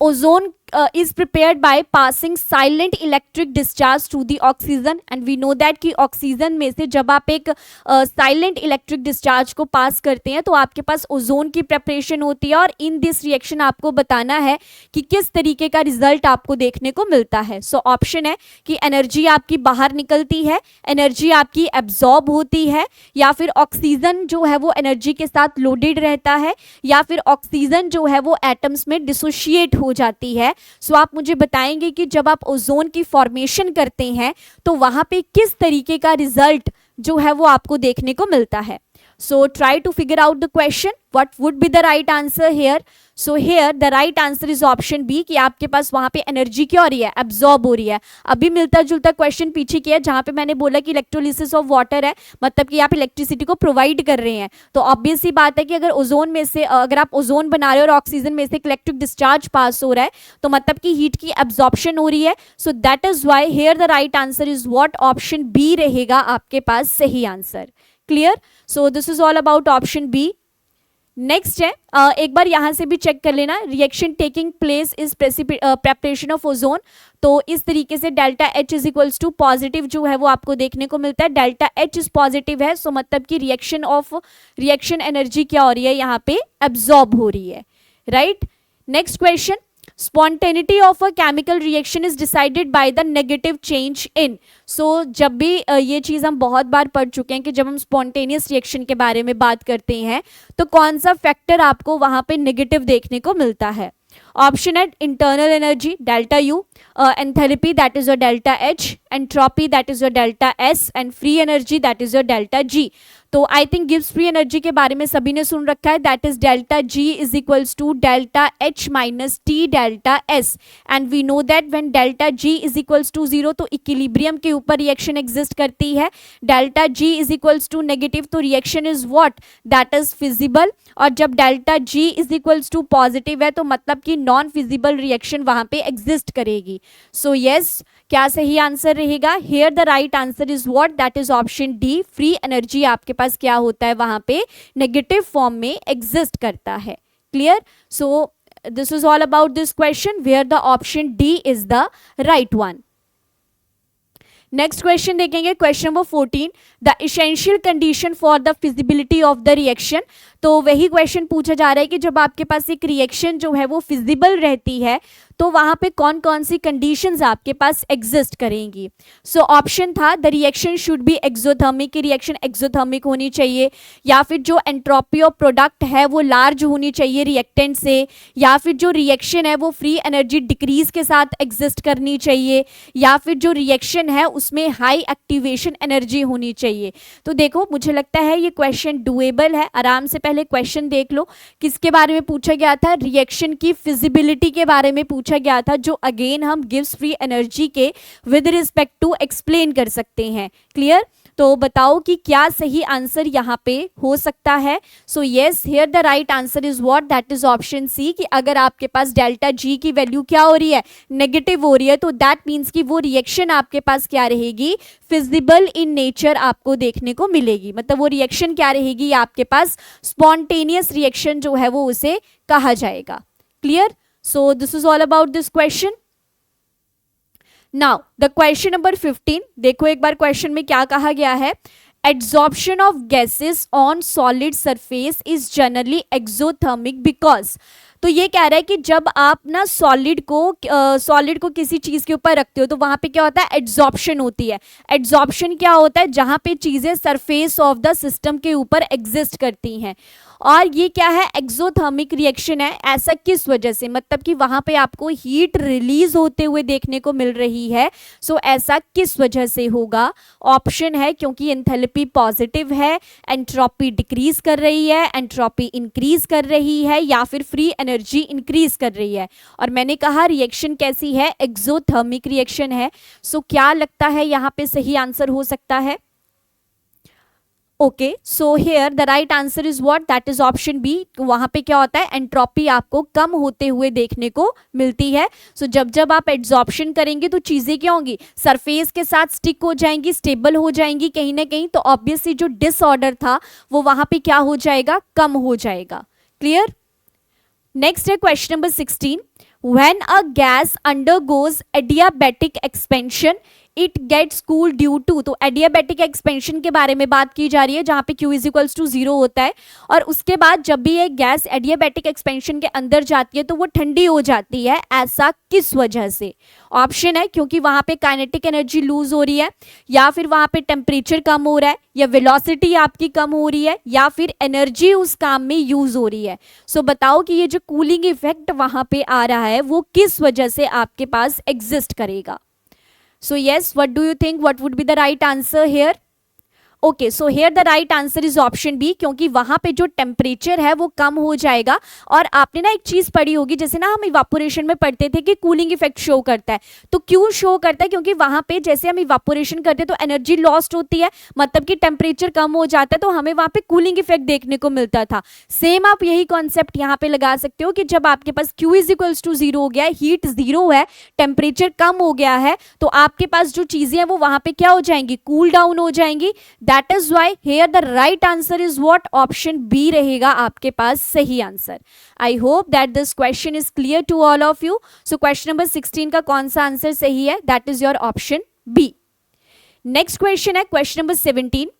Ozone is prepared by passing silent electric discharge through the oxygen, and we know that कि ऑक्सीजन में से जब आप एक साइलेंट इलेक्ट्रिक डिस्चार्ज को पास करते हैं तो आपके पास ओजोन की प्रेपरेशन होती है. और इन दिस रिएक्शन आपको बताना है कि किस तरीके का रिजल्ट आपको देखने को मिलता है. सो ऑप्शन है कि एनर्जी आपकी बाहर निकलती है, एनर्जी आपकी एब्जॉर्ब होती है, या फिर ऑक्सीजन जो है वो एनर्जी के साथ लोडेड रहता है, या फिर ऑक्सीजन जो है वो एटम्स में डिसोशिएट हो जाती है. सो आप मुझे बताएंगे कि जब आप ओजोन की फॉर्मेशन करते हैं तो वहां पे किस तरीके का रिजल्ट जो है वो आपको देखने को मिलता है. So try to figure out the question, what would be the right answer here. So here the right answer is option B, कि आपके पास वहां पे एनर्जी क्या हो रही है? एब्जॉर्ब हो रही है. अभी मिलता जुलता क्वेश्चन पीछे किया जहां पे मैंने बोला कि इलेक्ट्रोलिसिस ऑफ वाटर है, मतलब कि आप इलेक्ट्रिसिटी को प्रोवाइड कर रहे हैं. तो ऑब्वियस सी बात है कि अगर ओजोन में से, अगर आप ओजोन बना रहे हो और ऑक्सीजन में से इलेक्ट्रिक डिस्चार्ज पास हो रहा है तो मतलब कि हीट की एब्जॉर्प्शन हो रही है. So that is why here the right answer is what? Option B रहेगा आपके पास सही answer. Clear? So this is all about option B. Next है, एक बार यहां से भी चेक कर लेना, reaction taking place is preparation of ozone. तो इस तरीके से delta H is equals to positive जो है वो आपको देखने को मिलता है. डेल्टा एच इज पॉजिटिव है, सो मतलब कि रिएक्शन एनर्जी क्या हो रही है? यहाँ पे एब्जॉर्ब हो रही है, right. Next question, spontaneity of a chemical reaction is decided by the negative change in. So जब भी ये चीज़ हम बहुत बार पढ़ चुके हैं कि जब हम spontaneous reaction के बारे में बात करते हैं तो कौन सा फैक्टर आपको वहाँ पे नेगेटिव देखने को मिलता है. ऑप्शन है internal energy delta U, enthalpy that is your delta H, entropy that is your delta S, and free energy that is your delta G. तो I think Gibbs free energy के बारे में सभी ने सुन रखा है, that is delta G is equals to delta H minus T delta S. And we know that when delta G is equals to zero तो इक्विलिब्रियम के ऊपर रिएक्शन एग्जिस्ट करती है. Delta G is equals to negative तो reaction is what? That is feasible. और जब delta G is equals to positive है तो मतलब कि नॉन फिजिबल रिएक्शन वहां पे एग्जिस्ट करेगी. सो यस, क्या सही आंसर रहेगा? Here the right answer is what? That is option D. Free energy आपके पास क्या होता है? वहां पे नेगेटिव फॉर्म में एग्जिस्ट करता है. Clear? So this is all about this question where the option D is the right one. Next question देखेंगे, question number 14, the essential condition for the feasibility of the reaction. तो वही क्वेश्चन पूछा जा रहा है कि जब आपके पास एक रिएक्शन जो है वो फिजिबल रहती है तो वहां पे कौन कौन सी कंडीशंस आपके पास एग्जिस्ट करेंगी. सो ऑप्शन था the reaction should be exothermic, की रिएक्शन एक्सोथर्मिक होनी चाहिए, या फिर जो एंट्रोपी ऑफ प्रोडक्ट है वो लार्ज होनी चाहिए रिएक्टेंट से, या फिर जो रिएक्शन है वो फ्री एनर्जी डिक्रीज के साथ एग्जिस्ट करनी चाहिए, या फिर जो रिएक्शन है उसमें हाई एक्टिवेशन एनर्जी होनी चाहिए. तो देखो मुझे लगता है ये क्वेश्चन डुएबल है. आराम से पहले क्वेश्चन देख लो, किसके बारे में पूछा गया था? रिएक्शन की फिजिबिलिटी के बारे में पूछा गया था, जो अगेन हम गिव्स फ्री एनर्जी के विद रिस्पेक्ट टू एक्सप्लेन कर सकते हैं. क्लियर? तो बताओ कि क्या सही आंसर यहाँ पे हो सकता है. So yes, here the right answer is what, that is option C, कि अगर आपके पास डेल्टा जी की वैल्यू क्या हो रही है, नेगेटिव हो रही है, तो दैट मीन्स कि वो रिएक्शन आपके पास क्या रहेगी, फिजिबल इन नेचर आपको देखने को मिलेगी. मतलब वो रिएक्शन क्या रहेगी, आपके पास स्पॉन्टेनियस रिएक्शन जो है वो उसे कहा जाएगा. Clear? So this is all about this question. Now the question number 15, देखो एक बार क्वेश्चन में क्या कहा गया है. Adsorption of gases on solid surface is generally exothermic because. तो ये कह रहा है कि जब आप ना सॉलिड को किसी चीज के ऊपर रखते हो तो वहां पे क्या होता है, एड्सॉर्प्शन होती है. एड्सॉर्प्शन क्या होता है, जहां पे चीजें सरफेस ऑफ द सिस्टम के ऊपर एग्जिस्ट करती हैं. और ये क्या है, एक्सोथर्मिक रिएक्शन है. ऐसा किस वजह से, मतलब कि वहां पे आपको हीट रिलीज होते हुए देखने को मिल रही है. सो ऐसा किस वजह से होगा. ऑप्शन है क्योंकि एंथैल्पी पॉजिटिव है, एंट्रोपी डिक्रीज कर रही है, एंट्रोपी इंक्रीज कर रही है, या फिर फ्री एनर्जी इंक्रीज कर रही है. और मैंने कहा रिएक्शन कैसी है, एक्सोथर्मिक रिएक्शन है. सो क्या लगता है यहाँ पे सही आंसर हो सकता है. Okay, so here the right answer is what, that is option B. वहां पे क्या होता है, एंट्रोपी आपको कम होते हुए देखने को मिलती है. सो जब जब आप एड्सॉर्प्शन करेंगे तो चीजें क्या होंगी, सरफेस के साथ स्टिक हो जाएंगी, स्टेबल हो जाएंगी कहीं ना कहीं. तो ऑब्वियसली जो डिसऑर्डर था वो वहां पे क्या हो जाएगा, कम हो जाएगा. क्लियर? नेक्स्ट है question number 16. When a gas undergoes adiabatic expansion it gets cool due to. तो एडियाबैटिक एक्सपेंशन के बारे में बात की जा रही है जहां पे Q इक्वल्स टू 0 होता है. और उसके बाद जब भी एक गैस एडियाबैटिक एक्सपेंशन के अंदर जाती है तो वो ठंडी हो जाती है. ऐसा किस वजह से. ऑप्शन है क्योंकि वहां पे काइनेटिक एनर्जी लूज हो रही है, या फिर वहां पे टेम्परेचर कम हो रहा है, या वेलोसिटी आपकी कम हो रही है, या फिर एनर्जी उस काम में यूज हो रही है. सो बताओ कि ये जो कूलिंग इफेक्ट वहां पे आ रहा है वो किस वजह से आपके पास एग्जिस्ट करेगा. So yes, what do you think? What would be the right answer here? Okay, so here the right answer is option B, क्योंकि वहां पे जो टेम्परेचर है वो कम हो जाएगा. और आपने ना एक चीज पढ़ी होगी, जैसे ना हम इवापोरेशन में पढ़ते थे कि कूलिंग इफेक्ट शो करता है. तो क्यों शो करता है, क्योंकि वहां पे जैसे हम इवापोरेशन करते हैं तो एनर्जी लॉस्ट होती है, मतलब कि टेम्परेचर कम हो जाता है, तो हमें वहां पे कूलिंग इफेक्ट देखने को मिलता था. सेम आप यही कॉन्सेप्ट यहाँ पे लगा सकते हो कि जब आपके पास Q इज इक्वल्स टू 0 हो गया है, हीट 0 है, टेम्परेचर कम हो गया है, तो आपके पास जो चीजें हैं वो वहां पे क्या हो जाएंगी, कूल डाउन हो जाएंगी. That is why here the right answer is what, option B रहेगा आपके पास सही answer. I hope that this question is clear to all of you. So question number 16 का कौन सा आंसर सही है, that is your option B. Next question है question number 17.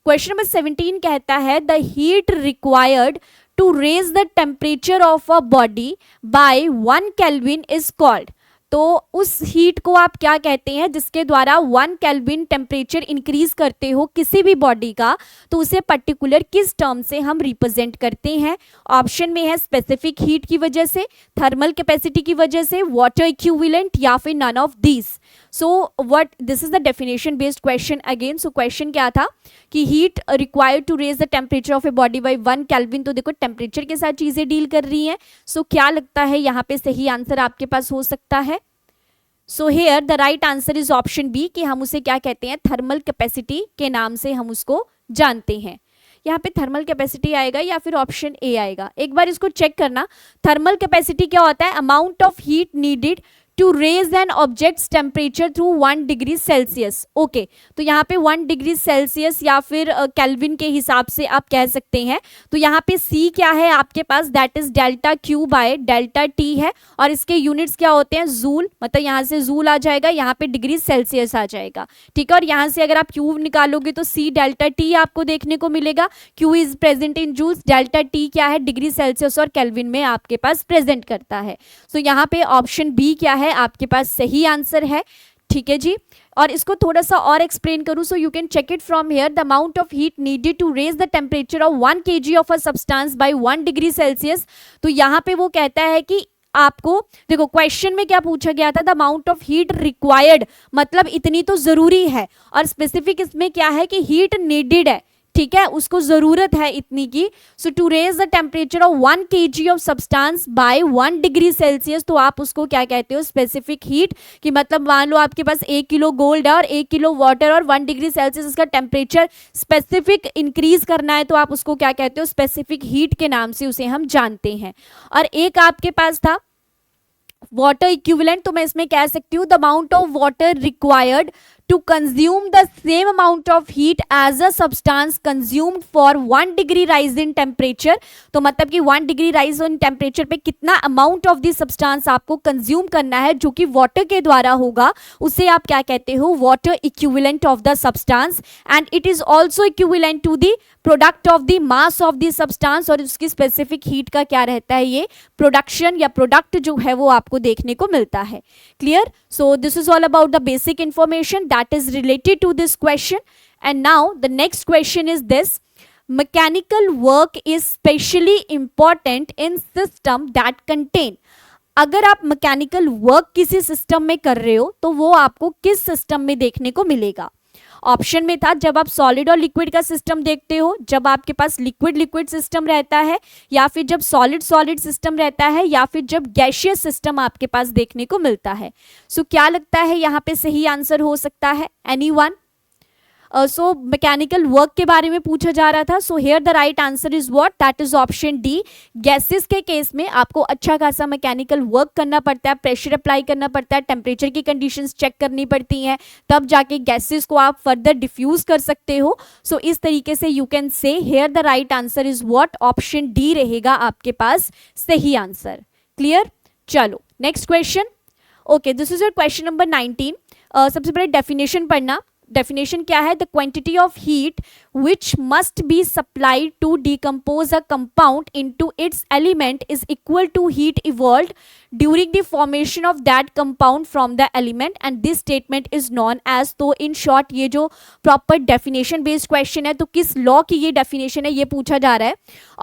Question number 17 कहता है the heat required to raise the temperature of a body by 1 Kelvin is called. तो उस हीट को आप क्या कहते हैं जिसके द्वारा 1 केल्विन टेम्परेचर इंक्रीज करते हो किसी भी बॉडी का, तो उसे पर्टिकुलर किस टर्म से हम रिप्रेजेंट करते हैं. ऑप्शन में है स्पेसिफिक हीट की वजह से, थर्मल कैपेसिटी की वजह से, वाटर इक्विवेलेंट, या फिर none of these. So what, this is the definition based question again. So question क्या था कि heat required to raise the temperature of a body by 1 kelvin. तो देखो टेम्परेचर के साथ चीजें डील कर रही हैं. सो क्या लगता है यहाँ पे सही आंसर आपके पास हो सकता है. So here the right answer is option B, कि हम उसे क्या कहते हैं, थर्मल कैपेसिटी के नाम से हम उसको जानते हैं. यहाँ पे थर्मल कैपेसिटी आएगा या फिर ऑप्शन ए आएगा, एक बार इसको चेक करना. थर्मल कैपेसिटी क्या होता है, amount of heat needed to raise an object's temperature through 1 degree Celsius. Okay, तो यहाँ पे 1 डिग्री सेल्सियस या फिर केल्विन के हिसाब से आप कह सकते हैं. तो यहाँ पे सी क्या है आपके पास, that is delta Q by delta T है, और इसके यूनिट्स क्या होते हैं, जूल, मतलब यहाँ से जूल आ जाएगा, यहाँ पे डिग्री सेल्सियस आ जाएगा. ठीक है, और यहाँ से अगर आप क्यू निकालोगे तो सी डेल्टा टी आपको देखने को मिलेगा. Q is present in joules, delta T क्या है, डिग्री सेल्सियस और केल्विन में आपके पास प्रेजेंट करता है. सो यहाँ पे ऑप्शन बी क्या है आपके पास सही आंसर है. ठीक है जी, और इसको थोड़ा सा और एक्सप्लेन करूं, so you can check it from here. The amount of heat needed to raise the temperature of 1 kg of a substance by 1 degree Celsius. तो यहाँ पे वो कहता है कि आपको देखो क्वेश्चन में क्या पूछा गया था, the amount of heat required, मतलब इतनी तो जरूरी है, और स्पेसिफिक इसमें क्या है कि हीट नीडेड है. ठीक है, उसको जरूरत है इतनी की। So to raise the temperature of 1 kg of substance by 1 degree Celsius, तो आप उसको क्या कहते हो, स्पेसिफिक हीट। कि मतलब मान लो आपके पास 1 किलो गोल्ड है और 1 किलो वाटर और 1 डिग्री सेल्सियस इसका टेम्परेचर स्पेसिफिक इंक्रीज करना है, तो आप उसको क्या कहते हो, स्पेसिफिक हीट के नाम से उसे हम जानते हैं। और एक आपके पास था वाटर इक्विवेलेंट, तो मैं इसमें कह सकती हूँ the amount of water required to consume the same amount of heat as a substance consumed for 1 degree rise in temperature। तो मतलब कि 1 डिग्री राइज इन टेम्परेचर पे कितना अमाउंट ऑफ दी सब्सटेंस आपको कंज्यूम करना है जो कि वाटर के द्वारा होगा, उसे आप क्या कहते हो, water equivalent of the substance. And it is also equivalent to the product of the mass of the substance, और उसकी स्पेसिफिक हीट का क्या रहता है, ये प्रोडक्शन या प्रोडक्ट जो है वो आपको देखने को मिलता है। Clear? So this is all about the basic information that is related to this question. And now the next question is this: mechanical work is specially important in system that contain। अगर आप मैकेनिकल वर्क किसी सिस्टम में कर रहे हो तो वो आपको किस सिस्टम में देखने को मिलेगा? ऑप्शन में था जब आप सॉलिड और लिक्विड का सिस्टम देखते हो, जब आपके पास लिक्विड लिक्विड सिस्टम रहता है, या फिर जब सॉलिड सॉलिड सिस्टम रहता है, या फिर जब गैशियस सिस्टम आपके पास देखने को मिलता है। सो क्या लगता है यहाँ पे सही आंसर हो सकता है? एनीवन? सो मैकेनिकल वर्क के बारे में पूछा जा रहा था। सो here the right answer is what? That is option D. Gases के केस में आपको अच्छा खासा मैकेनिकल वर्क करना पड़ता है, प्रेशर अप्लाई करना पड़ता है, टेम्परेचर की कंडीशंस चेक करनी पड़ती हैं, तब जाके गैसेस को आप फर्दर डिफ्यूज कर सकते हो। सो इस तरीके से you can say here the right answer is what? Option D रहेगा आपके पास सही आंसर। क्लियर? चलो next question. Okay, this is your question number 19। सबसे पहले डेफिनेशन पढ़ना। डेफिनेशन क्या है? The quantity of heat which must be supplied to decompose a compound into its element is equal to heat evolved during the formation of that compound from the element and this statement is known as. तो इन शॉर्ट ये जो प्रॉपर डेफिनेशन बेस्ड क्वेश्चन है, तो किस लॉ की ये डेफिनेशन है ये पूछा जा रहा है।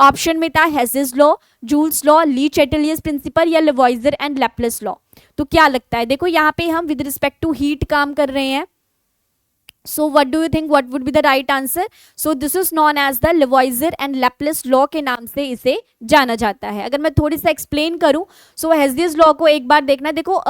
ऑप्शन में था हेजेस लॉ, जूल्स लॉ, ली चैटलियस प्रिंसिपल या लेवॉइजर एंड लैप्लेस लॉ। तो क्या लगता है? देखो यहाँ पे हम विद रिस्पेक्ट टू हीट काम कर रहे हैं। So what do you think what would be the right answer? So this is known as the Lavoisier and Laplace law के नाम से इसे जाना जाता है। अगर मैं थोड़ी सा एक्सप्लेन करूं, so हेज़ियस लॉ को एक बार देखना। देखो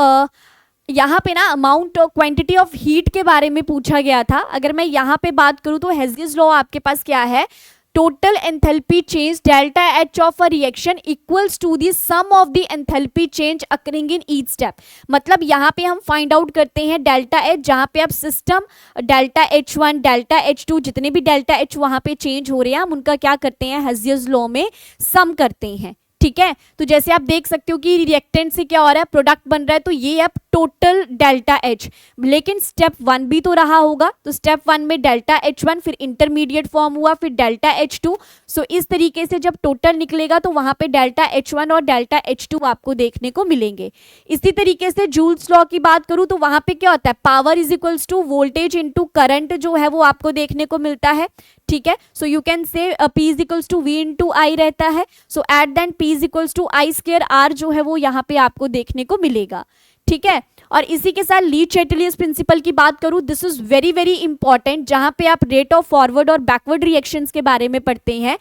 यहाँ पे ना अमाउंट और क्वांटिटी ऑफ हीट के बारे में पूछा गया था। अगर मैं यहाँ पे बात करूँ तो हेज़ियस लॉ आपके पास क्या है? Total enthalpy change delta H of a reaction equals to the sum of the enthalpy change occurring in each step. मतलब यहाँ पे हम फाइंड आउट करते हैं डेल्टा एच, जहाँ पे आप system delta H1 delta H2 जितने भी डेल्टा एच वहाँ पे चेंज हो रहे हैं, हम उनका क्या करते हैं, हेज़ियस लॉ में सम करते हैं। ठीक है, तो जैसे आप देख सकते हो कि रिएक्टेंट से क्या हो रहा है, प्रोडक्ट बन रहा है, तो ये अब टोटल डेल्टा एच, लेकिन स्टेप 1 भी तो रहा होगा, तो स्टेप 1 में डेल्टा H1 फिर इंटरमीडिएट फॉर्म हुआ, फिर डेल्टा H2। सो इस तरीके से जब टोटल निकलेगा तो वहां पे डेल्टा H1 और डेल्टा H2 आपको देखने को मिलेंगे। इसी तरीके से जूल्स लॉ की बात करूं तो वहां पे क्या होता है, power is equals to voltage into current जो है वो आपको देखने को मिलता है। ठीक है, so you can say P is equals to V into I रहता है। So at then P is equals to I square R जो है वो यहाँ पे आपको देखने को मिलेगा। ठीक है, और इसी के साथ ली चैटलियस प्रिंसिपल की बात करूं, this is very very important, जहां पे आप रेट ऑफ फॉरवर्ड और बैकवर्ड रिएक्शंस के बारे में पढ़ते हैं।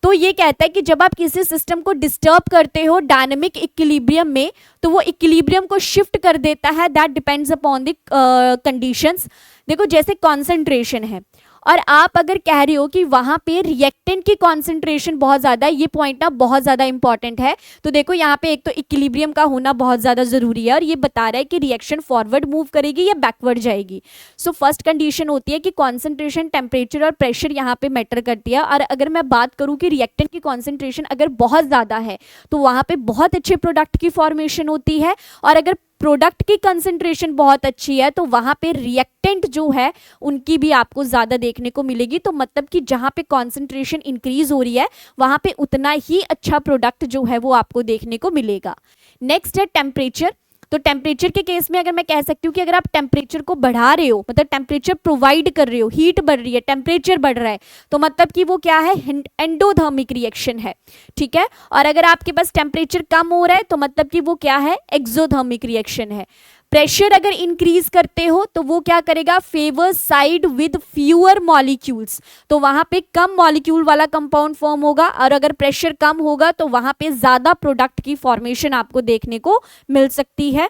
तो ये कहता है कि जब आप किसी सिस्टम को डिस्टर्ब करते हो डायनेमिक इक्विलिब्रियम में, तो वो इक्विलिब्रियम को शिफ्ट कर देता है, that depends upon the conditions. देखो जैसे कॉन्सेंट्रेशन है और आप अगर कह रहे हो कि वहां पे रिएक्टेंट की कॉन्सेंट्रेशन बहुत ज़्यादा है, ये पॉइंट ना बहुत ज़्यादा इंपॉर्टेंट है। तो देखो यहाँ पे एक तो इक्विलिब्रियम का होना बहुत ज़्यादा ज़रूरी है और ये बता रहा है कि रिएक्शन फॉरवर्ड मूव करेगी या बैकवर्ड जाएगी। सो फर्स्ट कंडीशन होती है कि कॉन्सेंट्रेशन, टेम्परेचर और प्रेशर यहाँ पे मैटर करती है। और अगर मैं बात करूँ कि रिएक्टेंट की कॉन्सेंट्रेशन अगर बहुत ज़्यादा है तो वहाँ पे बहुत अच्छे प्रोडक्ट की फॉर्मेशन होती है, और अगर प्रोडक्ट की कंसंट्रेशन बहुत अच्छी है तो वहां पे रिएक्टेंट जो है उनकी भी आपको ज़्यादा देखने को मिलेगी। तो मतलब कि जहां पे कंसंट्रेशन इंक्रीज हो रही है वहां पे उतना ही अच्छा प्रोडक्ट जो है वो आपको देखने को मिलेगा। नेक्स्ट है टेम्परेचर। तो टेम्परेचर के केस में अगर मैं कह सकती हूँ कि अगर आप टेम्परेचर को बढ़ा रहे हो, मतलब टेम्परेचर प्रोवाइड कर रहे हो, हीट बढ़ रही है, टेम्परेचर बढ़ रहा है, तो मतलब कि वो क्या है, एंडोथर्मिक रिएक्शन है। ठीक है, और अगर आपके पास टेम्परेचर कम हो रहा है तो मतलब कि वो क्या है, एक्सोथर्मिक रिएक्शन है। प्रेशर अगर इंक्रीज करते हो तो वो क्या करेगा, favour side with fewer molecules, तो वहां पे कम मॉलिक्यूल वाला कंपाउंड फॉर्म होगा, और अगर प्रेशर कम होगा तो वहां पे ज्यादा प्रोडक्ट की फॉर्मेशन आपको देखने को मिल सकती है.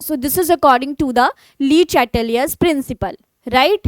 So this is according to the Le Chatelier's principle, right.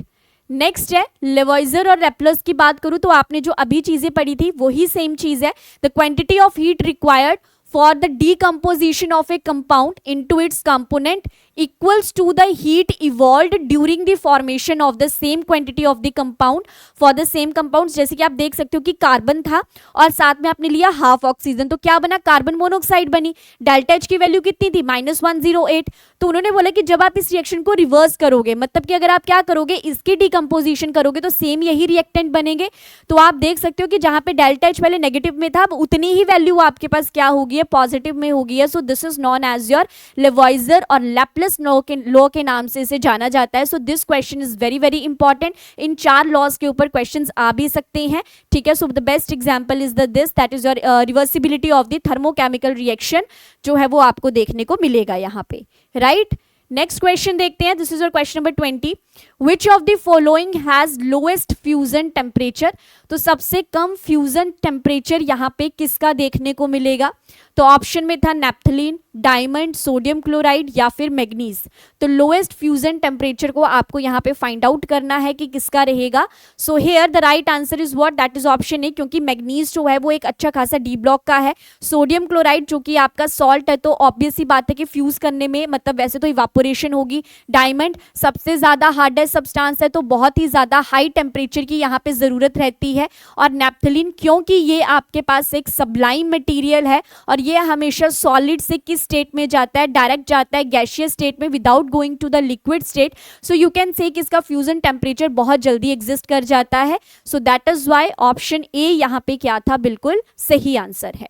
Next है लेवॉइजर और रेपलर्स की बात करूं तो आपने जो अभी चीजें पढ़ी थी वही सेम चीज है. The quantity of heat required for the decomposition of a compound into its component equals to the heat evolved during the formation of the same quantity of the compound for the same compounds. जैसे कि आप देख सकते हो कि कार्बन था और साथ में आपने लिया हाफ ऑक्सीजन, तो क्या बना, कार्बन मोनोऑक्साइड बनी. डेल्टा एच की वैल्यू कितनी थी, -108. तो उन्होंने बोला कि जब आप इस रिएक्शन को रिवर्स करोगे, मतलब कि अगर आप क्या करोगे, इसकी डिकम्पोजिशन करोगे तो सेम यही रिएक्टेंट बनेंगे. तो आप देख सकते हो कि जहां पे डेल्टा एच पहले नेगेटिव में था, अब उतनी ही वैल्यू आपके पास क्या होगी, पॉजिटिव में होगी है. So this is known as your Lavoisier और लैप्लेस लॉ के नाम से इसे जाना जाता है. So this question is very very important. In 4 laws के ऊपर क्वेश्चंस आ भी सकते हैं, ठीक है. So the best example is this, that is your reversibility of the thermochemical reaction, जो है वो आपको देखने को मिलेगा यहाँ पे, राइट. नेक्स्ट क्वेश्चन देखते हैं. This is your question number 20. Which of the following has lowest fusion temperature. तो सबसे कम फ्यूजन टेम्परेचर यहाँ पे किसका देखने को मिलेगा. तो ऑप्शन में था नेप्थलीन, डायमंड, सोडियम क्लोराइड या फिर मैग्नीज. तो लोएस्ट फ्यूजन टेम्परेचर को आपको यहाँ पे फाइंड आउट करना है कि किसका रहेगा. सो here the right answer is what, that is option A, क्योंकि मैग्नीज जो है वो एक अच्छा खासा डी ब्लॉक का है. सोडियम क्लोराइड जो कि आपका सॉल्ट है, तो ऑब्वियस सी बात है कि फ्यूज करने में मतलब वैसे तो इवापोरेशन होगी. डायमंड सबसे ज्यादा हार्डेस्ट सब्सटेंस है, तो बहुत ही ज्यादा हाई टेम्परेचर की यहाँ पे जरूरत रहती है. और नेप्थलीन क्योंकि ये आपके पास एक सबलाइम मटीरियल है और ये हमेशा सॉलिड से किस स्टेट में जाता है, डायरेक्ट जाता है गैशियस स्टेट में without going to the liquid state. So you can say कि इसका फ्यूजन टेम्परेचर बहुत जल्दी एग्जिस्ट कर जाता है. So that is why option A यहाँ पे क्या था, बिल्कुल सही आंसर है.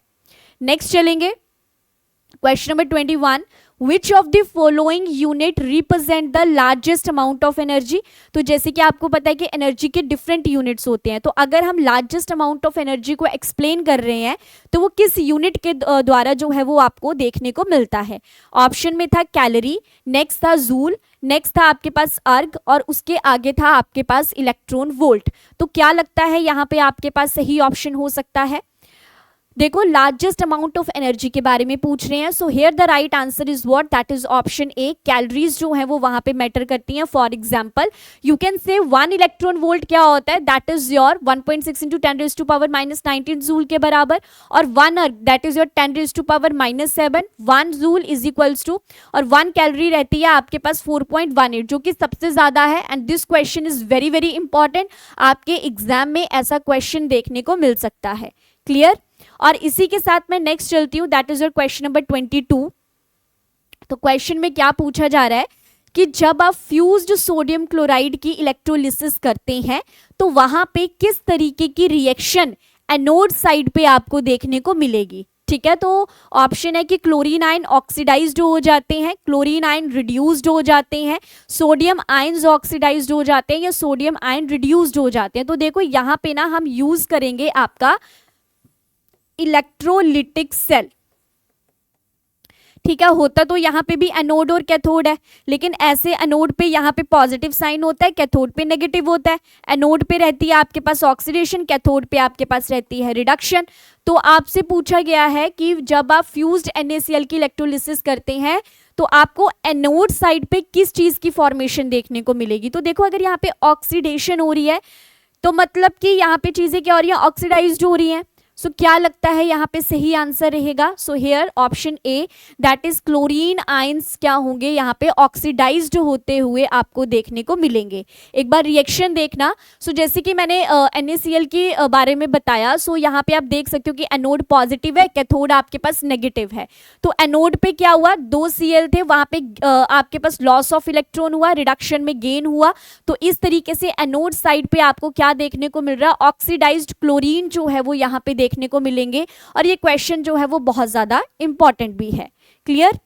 नेक्स्ट चलेंगे question number 21. Which of the following unit represent the largest amount of energy. तो जैसे कि आपको पता है कि एनर्जी के डिफरेंट यूनिट्स होते हैं, तो अगर हम लार्जेस्ट अमाउंट ऑफ एनर्जी को एक्सप्लेन कर रहे हैं तो वो किस यूनिट के द्वारा जो है वो आपको देखने को मिलता है. ऑप्शन में था कैलोरी, नेक्स्ट था जूल, नेक्स्ट था आपके पास अर्ग और उसके आगे था आपके पास इलेक्ट्रॉन वोल्ट. तो क्या लगता है यहाँ पे आपके पास सही ऑप्शन हो सकता है. देखो लार्जेस्ट अमाउंट ऑफ एनर्जी के बारे में पूछ रहे हैं. सो here the right answer is what, that is option A, calories जो है वो वहां पे मैटर करती हैं. फॉर एग्जांपल यू कैन से 1 इलेक्ट्रॉन वोल्ट क्या होता है, that is your 1.6 into 10⁻⁻19 joule के बराबर, और 1 erg that is your 10⁻⁻7. 1 joule is equals to, और 1 कैलोरी रहती है आपके पास 4.18, जो कि सबसे ज्यादा है. And this question is very very important, आपके एग्जाम में ऐसा क्वेश्चन देखने को मिल सकता है. क्लियर. और इसी के साथ मैं नेक्स्ट चलती हूँ, that is your question number 22. तो क्वेश्चन में क्या पूछा जा रहा है कि जब आप फ्यूज्ड सोडियम क्लोराइड की इलेक्ट्रोलिसिस करते हैं तो वहां पे किस तरीके की रिएक्शन एनोड साइड पे आपको देखने को मिलेगी. ठीक है, तो ऑप्शन है कि क्लोरीन आयन ऑक्सीडाइज्ड हो जाते हैं, क्लोरीन आयन रिड्यूस्ड हो जाते हैं, सोडियम आयन्स ऑक्सीडाइज्ड हो जाते हैं, या सोडियम आयन रिड्यूस्ड हो जाते हैं. तो देखो यहाँ पे ना हम यूज करेंगे आपका इलेक्ट्रोलिटिक सेल. ठीक है, होता तो यहाँ पे भी एनोड और कैथोड है, लेकिन ऐसे एनोड पे यहाँ पे पॉजिटिव साइन होता है, कैथोड पे नेगेटिव होता है. एनोड पे रहती है आपके पास ऑक्सीडेशन, कैथोड पे आपके पास रहती है रिडक्शन. तो आपसे पूछा गया है कि जब आप फ्यूज्ड NaCl की इलेक्ट्रोलिसिस करते हैं तो आपको एनोड साइड पे किस चीज की फॉर्मेशन देखने को मिलेगी. तो देखो अगर यहाँ पे ऑक्सीडेशन हो रही है तो मतलब कि यहाँ पे चीजें क्या हो रही है, ऑक्सीडाइज्ड हो रही हैं. सो क्या लगता है यहाँ पे सही आंसर रहेगा. So here option A, that is chlorine ions क्या होंगे यहाँ पे ऑक्सीडाइज्ड होते हुए आपको देखने को मिलेंगे. एक बार रिएक्शन देखना. सो जैसे कि मैंने NaCl के बारे में बताया, सो यहाँ पे आप देख सकते हो कि एनोड पॉजिटिव है, कैथोड आपके पास नेगेटिव है. तो एनोड पे क्या हुआ, 2 Cl थे, वहां पे आपके पास लॉस ऑफ इलेक्ट्रॉन हुआ, रिडक्शन में गेन हुआ. तो इस तरीके से एनोड साइड पे आपको क्या देखने को मिल रहा है, ऑक्सीडाइज्ड क्लोरीन जो है वो यहाँ पे देखने को मिलेंगे. और ये क्वेश्चन जो है वो बहुत ज्यादा इंपॉर्टेंट भी है. क्लियर.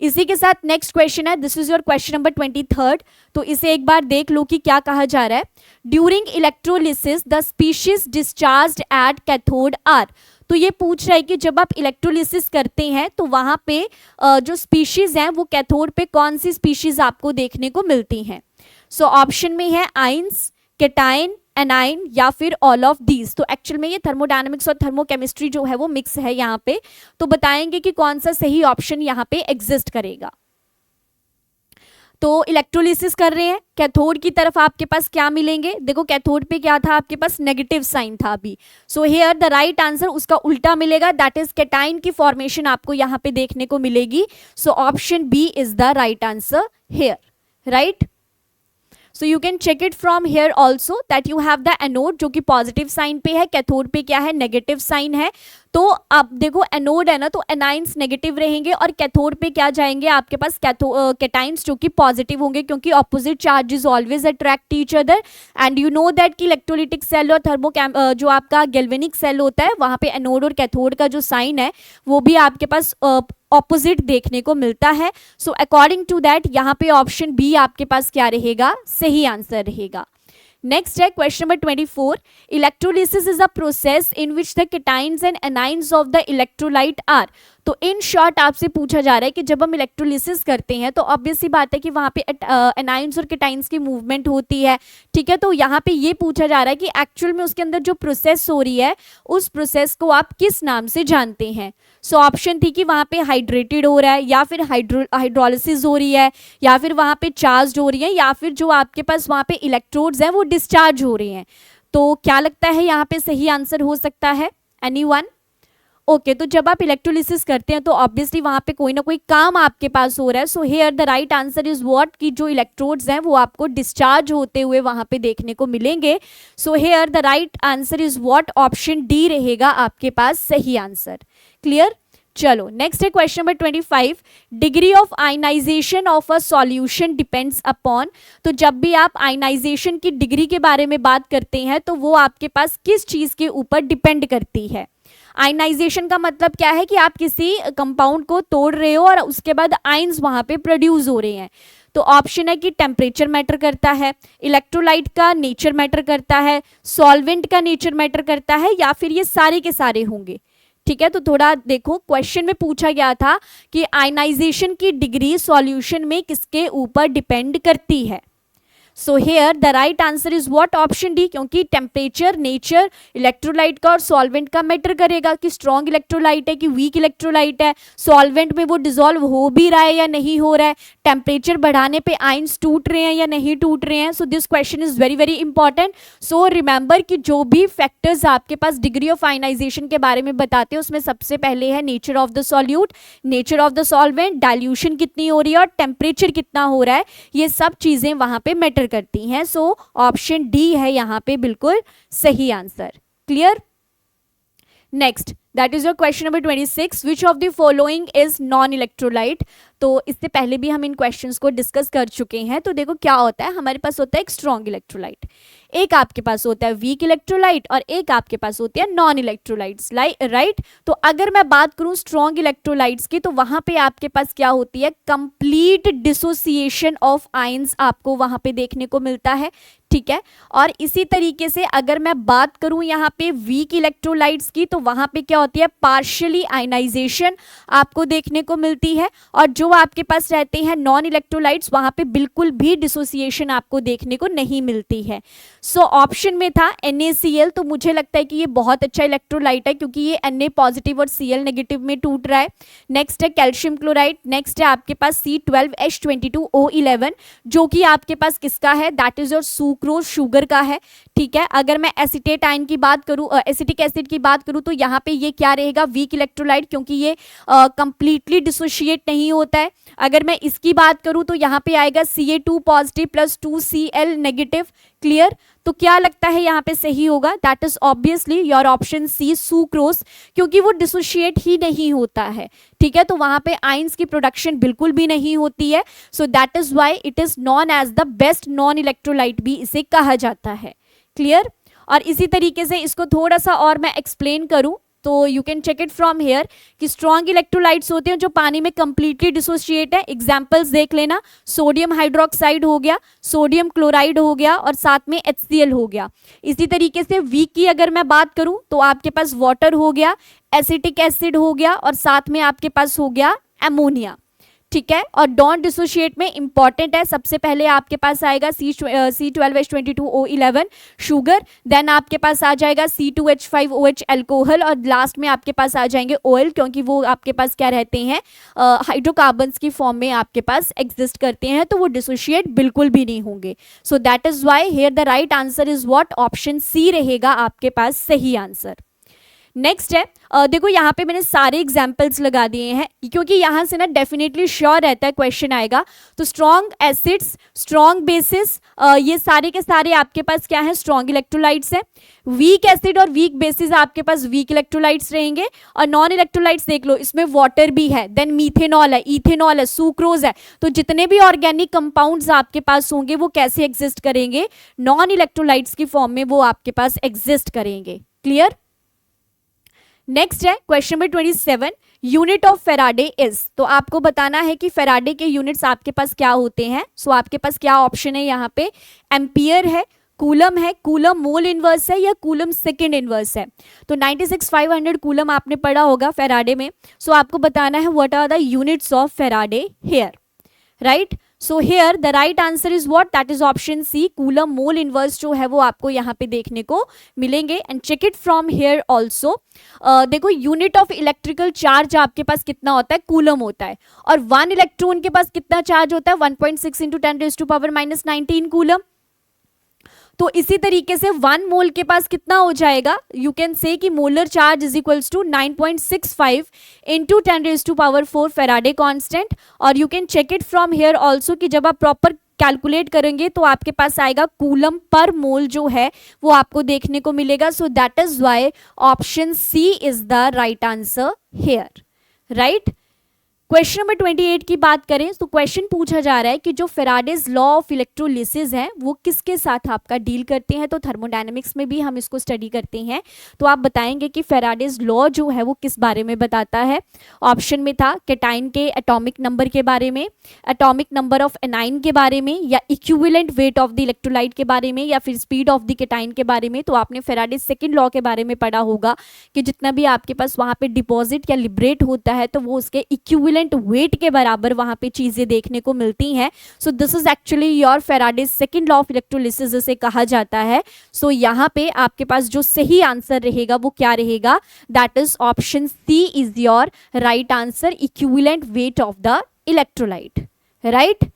इसी के साथ नेक्स्ट क्वेश्चन है, this is your question number 23. तो इसे एक बार देख लो कि क्या कहा जा रहा है. During electrolysis the species discharged at cathode are. तो ये पूछ रहा है कि जब आप इलेक्ट्रोलिसिस करते हैं तो वहाँ पे जो स्पीशीज हैं वो कैथोड पे कौन सी स्पीशीज आपको देखने को मिलती हैं। सो ऑप्शन में है आइंस, केटाइन, एनाइन या फिर ऑल ऑफ दीज। तो एक्चुअल में ये थर्मोडायनेमिक्स और थर्मोकेमिस्ट्री जो है वो मिक्स है यहाँ पे, तो बताएंगे कि कौन सा सही ऑप्शन यहाँ पे एग्जिस्ट करेगा। तो इलेक्ट्रोलिसिस कर रहे हैं, कैथोड की तरफ आपके पास क्या मिलेंगे, देखो कैथोड पे क्या था आपके पास, नेगेटिव साइन था अभी। So here the right answer उसका उल्टा मिलेगा, दैट इज केटाइन की फॉर्मेशन आपको यहाँ पे देखने को मिलेगी। So option B is the right answer here, right. So you can check it from here also that you have the anode जो कि पॉजिटिव साइन पे है, कैथोड पे क्या है, नेगेटिव साइन है। तो अब देखो एनोड है ना, तो एनाइंस नेगेटिव रहेंगे और कैथोड पे क्या जाएंगे आपके पास, कैटाइंस जो कि पॉजिटिव होंगे, क्योंकि opposite charges always attract each other. And you know that कि इलेक्ट्रोलिटिक सेल और जो आपका गैल्वेनिक सेल होता है वहाँ पे एनोड और कैथोड का जो साइन है वो भी आपके पास ऑपोजिट देखने को मिलता है। सो अकॉर्डिंग टू दैट यहाँ पे ऑप्शन बी आपके पास क्या रहेगा, सही आंसर रहेगा। नेक्स्ट है question number 24, electrolysis is a process in which the cations and anions of the electrolyte are. तो इन शॉर्ट आपसे पूछा जा रहा है कि जब हम इलेक्ट्रोलिसिस करते हैं तो ऑब्वियस सी बात है कि वहाँ पे एनाइंस और केटाइंस की मूवमेंट होती है, ठीक है। तो यहाँ पे ये पूछा जा रहा है कि एक्चुअल में उसके अंदर जो प्रोसेस हो रही है उस प्रोसेस को आप किस नाम से जानते हैं। सो ऑप्शन थी कि वहाँ पे हाइड्रेटेड हो रहा है, या फिर हाइड्रोलिसिस हो रही है, या फिर वहाँ पे चार्ज हो रही है, या फिर जो आपके पास वहाँ पे इलेक्ट्रोड्स हैं वो डिस्चार्ज हो रहे हैं। तो क्या लगता है यहाँ पे सही आंसर हो सकता है, एनीवन? ओके, तो जब आप इलेक्ट्रोलिसिस करते हैं तो ऑब्वियसली वहाँ पे कोई ना कोई काम आपके पास हो रहा है। सो here the right answer is what, कि जो इलेक्ट्रोड्स हैं वो आपको डिस्चार्ज होते हुए वहाँ पे देखने को मिलेंगे। So here the right answer is what, option D रहेगा आपके पास सही आंसर। क्लियर? चलो नेक्स्ट है question number 25, degree of ionization of a solution depends upon. तो जब भी आप आयनाइजेशन की डिग्री के बारे में बात करते हैं तो वो आपके पास किस चीज़ के ऊपर डिपेंड करती है। आयनाइजेशन का मतलब क्या है कि आप किसी कंपाउंड को तोड़ रहे हो और उसके बाद आयंस वहाँ पे प्रोड्यूस हो रहे हैं। तो ऑप्शन है कि टेम्परेचर मैटर करता है, इलेक्ट्रोलाइट का नेचर मैटर करता है, सॉल्वेंट का नेचर मैटर करता है, या फिर ये सारे के सारे होंगे। ठीक है, तो थोड़ा देखो क्वेश्चन में पूछा गया था कि आयनाइजेशन की डिग्री सॉल्यूशन में किसके ऊपर डिपेंड करती है। So here the right answer is what, option D, क्योंकि टेम्परेचर नेचर इलेक्ट्रोलाइट का और सॉल्वेंट का मैटर करेगा कि स्ट्रॉन्ग इलेक्ट्रोलाइट है कि वीक इलेक्ट्रोलाइट है, सॉल्वेंट में वो डिसॉल्व हो भी रहा है या नहीं हो रहा है, टेम्परेचर बढ़ाने पे आयंस टूट रहे हैं या नहीं टूट रहे हैं। सो this question is very very important. So remember कि जो भी फैक्टर्स आपके पास डिग्री ऑफ आयनाइजेशन के बारे में बताते हैं उसमें सबसे पहले है nature of the solute, nature of the solvent, dilution कितनी हो रही है और टेम्परेचर कितना हो रहा है, ये सब चीजें वहां पे मैटर करती हैं। सो ऑप्शन डी है यहाँ पे बिल्कुल सही answer. Clear? Next, that is your question number 26, which of the following is non electrolyte. तो इससे पहले भी हम इन क्वेश्चंस को डिस्कस कर चुके हैं। तो देखो क्या होता है, हमारे पास होता है एक स्ट्रॉन्ग इलेक्ट्रोलाइट, एक आपके पास होता है वीक इलेक्ट्रोलाइट और एक आपके पास होती है नॉन इलेक्ट्रोलाइट्स, राइट। तो अगर मैं बात करूं स्ट्रॉन्ग इलेक्ट्रोलाइट्स की तो वहां पे आपके पास क्या होती है, कंप्लीट डिसोसिएशन ऑफ आयंस आपको वहां पे देखने को मिलता है। ठीक है, और इसी तरीके से अगर मैं बात करूं यहाँ पे वीक इलेक्ट्रोलाइट्स की तो वहां पे क्या होती है, पार्शियली आयनाइजेशन आपको देखने को मिलती है, और जो आपके पास रहते हैं नॉन इलेक्ट्रोलाइट्स वहां पे बिल्कुल भी डिसोसिएशन आपको देखने को नहीं मिलती है। सो ऑप्शन में था NaCl, तो मुझे लगता है कि ये बहुत अच्छा इलेक्ट्रोलाइट है क्योंकि ये Na पॉजिटिव और Cl नेगेटिव में टूट रहा है। नेक्स्ट है कैल्शियम क्लोराइड, नेक्स्ट है आपके पास C12H22O11 जो कि आपके पास किसका है, that is your sucrose sugar का है। ठीक है, अगर मैं एसीटेट आयन की बात करूं, एसिटिक एसिड की बात करूं तो यहाँ पे ये क्या रहेगा, वीक इलेक्ट्रोलाइट, क्योंकि ये कंप्लीटली डिसोशिएट नहीं होता है। अगर मैं इसकी बात करूं तो यहाँ पे आएगा Ca2 positive plus 2Cl negative. Clear? तो क्या लगता है यहाँ पे सही होगा, that is obviously your option C sucrose, क्योंकि वो डिसोशिएट ही नहीं होता है। ठीक है, तो वहां पे आयंस की प्रोडक्शन बिल्कुल भी नहीं होती है। So that is why it is known as the best non electrolyte भी इसे कहा जाता है। क्लियर? और इसी तरीके से इसको थोड़ा सा और मैं एक्सप्लेन करूं तो you can check it from here कि स्ट्रॉन्ग इलेक्ट्रोलाइट्स होते हैं जो पानी में कंप्लीटली डिसोशिएट है। एग्जाम्पल्स देख लेना, सोडियम हाइड्रोक्साइड हो गया, सोडियम क्लोराइड हो गया और साथ में HCl हो गया। इसी तरीके से वीक की अगर मैं बात करूं तो आपके पास वाटर हो गया, एसिटिक एसिड हो गया और साथ में आपके पास हो गया एमोनिया। ठीक है, और डोंट डिसोशिएट में इंपॉर्टेंट है, सबसे पहले आपके पास आएगा C12H22O11 शुगर, देन आपके पास आ जाएगा C2H5OH अल्कोहल और लास्ट में आपके पास आ जाएंगे ऑयल, क्योंकि वो आपके पास क्या रहते हैं, हाइड्रोकार्बन्स की फॉर्म में आपके पास एग्जिस्ट करते हैं, तो वो डिसोशिएट बिल्कुल भी नहीं होंगे। So that is why here the right answer is what, option C रहेगा आपके पास सही आंसर। नेक्स्ट है, देखो यहाँ पे मैंने सारे एग्जाम्पल्स लगा दिए हैं क्योंकि यहाँ से ना डेफिनेटली श्योर रहता है क्वेश्चन आएगा। तो स्ट्रॉन्ग एसिड्स, स्ट्रॉन्ग बेसिस, ये सारे के सारे आपके पास क्या है, स्ट्रॉन्ग इलेक्ट्रोलाइट्स है। वीक एसिड और वीक बेसिस आपके पास वीक इलेक्ट्रोलाइट्स रहेंगे। और नॉन इलेक्ट्रोलाइट्स देख लो, इसमें वाटर भी है, देन मीथेनॉल है, इथेनॉल है, सुक्रोज है। तो जितने भी ऑर्गेनिक कंपाउंड्स आपके पास होंगे वो कैसे एग्जिस्ट करेंगे, नॉन इलेक्ट्रोलाइट्स की फॉर्म में वो आपके पास एग्जिस्ट करेंगे। क्लियर। नेक्स्ट है question number 27, unit of Faraday is. तो आपको बताना है कि फेराडे के यूनिट्स आपके पास क्या होते हैं। सो आपके पास क्या ऑप्शन है यहाँ पे, एम्पियर है, कूलम है, कूलम मोल इनवर्स है या कूलम सेकंड इनवर्स है। तो 96,500 कूलम आपने पढ़ा होगा फेराडे में। सो आपको बताना है what are the units of Faraday here, right. So here the right answer is what, that is option C, coulomb mole inverse जो है वो आपको यहाँ पे देखने को मिलेंगे। And check it from here also. देखो यूनिट ऑफ इलेक्ट्रिकल चार्ज आपके पास कितना होता है, कूलम होता है, और 1 इलेक्ट्रॉन के पास कितना चार्ज होता है, 1.6 इंटू 10⁻⁻19 कूलम। तो इसी तरीके से 1 मोल के पास कितना हो जाएगा, यू कैन से कि molar charge is equals to 9.65 into 10⁻⁴ Faraday constant. और you can check it from here also कि जब आप प्रॉपर कैलकुलेट करेंगे तो आपके पास आएगा कूलम पर मोल जो है वो आपको देखने को मिलेगा। So that is why option C is the right answer here, right. Question number 28 की बात करें तो क्वेश्चन पूछा जा रहा है कि जो फेराडेज लॉ ऑफ इलेक्ट्रोलिसिस है वो किसके साथ आपका डील करते हैं। तो थर्मोडायनेमिक्स में भी हम इसको स्टडी करते हैं। तो आप बताएंगे कि फेराडेज लॉ जो है वो किस बारे में बताता है। ऑप्शन में था कैटाइन के एटॉमिक नंबर के बारे में, एटॉमिक नंबर ऑफ एनाइन के बारे में, या equivalent weight of the electrolyte के बारे में, या फिर स्पीड ऑफ द कैटाइन के बारे में। तो आपने फेराडेज सेकेंड लॉ के बारे में पढ़ा होगा कि जितना भी आपके पास वहाँ पे डिपॉजिट या लिबरेट होता है तो वो उसके इक्विवेलेंट वेट के बराबर वहां पे चीजें देखने को मिलती हैं। सो this is actually your Faraday's second law of electrolysis जिसे कहा जाता है। सो यहाँ पे आपके पास जो सही आंसर रहेगा वो क्या रहेगा, that is option C is your right answer, equivalent weight of the electrolyte, right.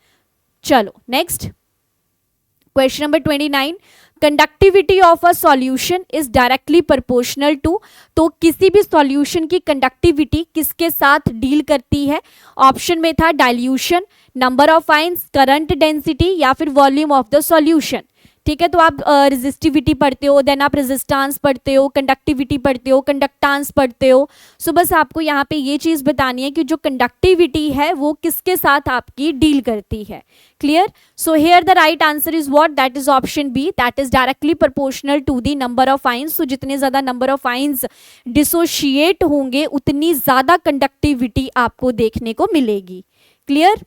चलो next question number 29, conductivity of a solution is directly proportional to. तो किसी भी सॉल्यूशन की कंडक्टिविटी किसके साथ डील करती है। ऑप्शन में था dilution, number of ions, current density, या फिर वॉल्यूम ऑफ द सॉल्यूशन। ठीक है, तो आप रेजिस्टिविटी पढ़ते हो, देन आप रेजिस्टेंस पढ़ते हो, कंडक्टिविटी पढ़ते हो, कंडक्टेंस पढ़ते हो। सो बस आपको यहाँ पे ये चीज़ बतानी है कि जो कंडक्टिविटी है वो किसके साथ आपकी डील करती है। Clear. So here the right answer is what, that is option B, that is directly proportional to the number of ions. तो जितने ज़्यादा नंबर ऑफ आयंस डिसोशिएट होंगे उतनी ज़्यादा कंडक्टिविटी आपको देखने को मिलेगी। Clear.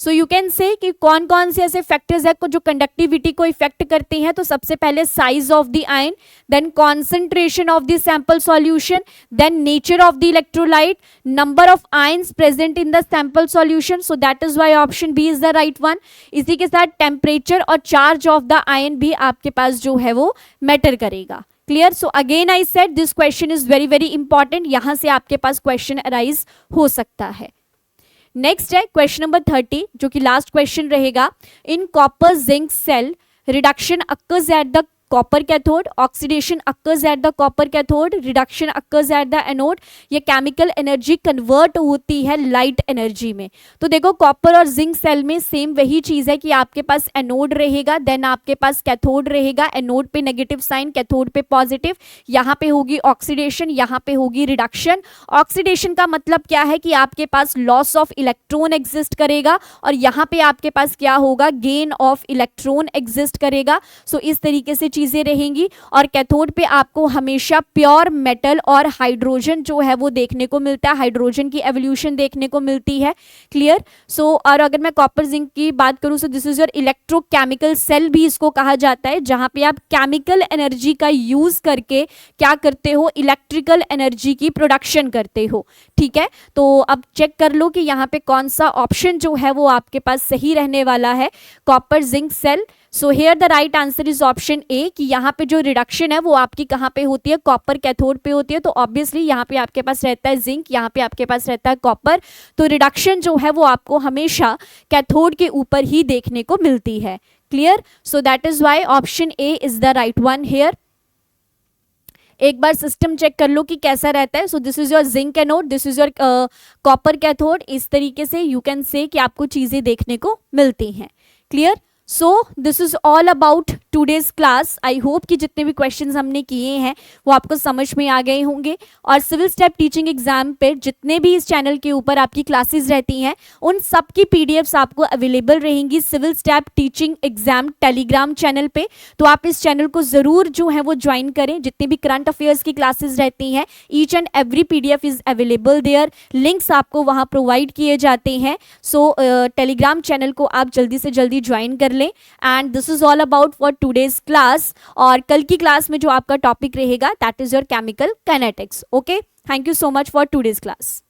So you can say कि कौन कौन से ऐसे फैक्टर्स है जो कंडक्टिविटी को इफेक्ट करते हैं। तो सबसे पहले size of the ion, then concentration of the sample solution, then nature of the electrolyte, number of ions present in the sample solution. So that is why option B is the right one. इसी के साथ टेम्परेचर और चार्ज ऑफ द आयन भी आपके पास जो है वो मैटर करेगा। Clear. So again I said this question is very very important, यहां से आपके पास क्वेश्चन अराइज हो सकता है। नेक्स्ट है क्वेश्चन नंबर 30 जो कि लास्ट क्वेश्चन रहेगा। In copper zinc cell reduction occurs at the copper cathode, oxidation occurs at the copper cathode, reduction occurs at the anode, ये केमिकल एनर्जी कन्वर्ट होती है लाइट एनर्जी में। तो देखो कॉपर और जिंक सेल में सेम वही चीज है कि आपके पास एनोड रहेगा, देन आपके पास कैथोड रहेगा, एनोड पे नेगेटिव साइन, कैथोड पे पॉजिटिव, यहाँ पे होगी ऑक्सीडेशन, यहाँ पे होगी रिडक्शन। ऑक्सीडेशन का मतलब क्या है कि आपके पास लॉस ऑफ इलेक्ट्रॉन एग्जिस्ट करेगा, और यहाँ पे आपके पास क्या होगा, गेन ऑफ इलेक्ट्रॉन एग्जिस्ट करेगा। सो इस तरीके से चीज़ें रहेंगी, और कैथोड पे आपको हमेशा प्योर मेटल और हाइड्रोजन जो है वो देखने को मिलता है, हाइड्रोजन की एवोल्यूशन देखने को मिलती है। क्लियर। सो और अगर मैं कॉपर जिंक की बात करूँ तो this is your electrochemical cell भी इसको कहा जाता है, जहाँ पे आप केमिकल एनर्जी का यूज करके क्या करते हो, इलेक्ट्रिकल एनर्जी की प्रोडक्शन करते हो। ठीक है, तो अब चेक कर लो कि यहाँ पे कौन सा ऑप्शन जो है वो आपके पास सही रहने वाला है, copper zinc cell. So here the right answer is option A, कि यहाँ पे जो रिडक्शन है वो आपकी कहाँ पे होती है, कॉपर कैथोड पे होती है। तो ऑब्वियसली यहाँ पे आपके पास रहता है जिंक, यहाँ पे आपके पास रहता है कॉपर, तो रिडक्शन जो है वो आपको हमेशा कैथोड के ऊपर ही देखने को मिलती है। Clear. So that is why option A is the right one here. एक बार सिस्टम चेक कर लो कि कैसा रहता है। So this is your zinc anode, this is your copper cathode. इस तरीके से यू कैन से कि आपको चीजें देखने को मिलती हैं। Clear. So this is all about today's class. I hope कि जितने भी क्वेश्चंस हमने किए हैं वो आपको समझ में आ गए होंगे, और सिविल स्टेप टीचिंग एग्जाम पे जितने भी इस चैनल के ऊपर आपकी क्लासेस रहती हैं उन सब की पीडीएफ्स आपको अवेलेबल रहेंगी civil step teaching exam Telegram channel पे। तो आप इस चैनल को ज़रूर जो है वो ज्वाइन करें। जितने भी करंट अफेयर्स की क्लासेस रहती हैं, each and every PDF is available there, links आपको वहाँ प्रोवाइड किए जाते हैं। सो टेलीग्राम चैनल को आप जल्दी से जल्दी ज्वाइन कर लें। And this is all about for today's class. और कल की क्लास में जो आपका टॉपिक रहेगा that is your chemical kinetics. Okay, thank you so much for today's class.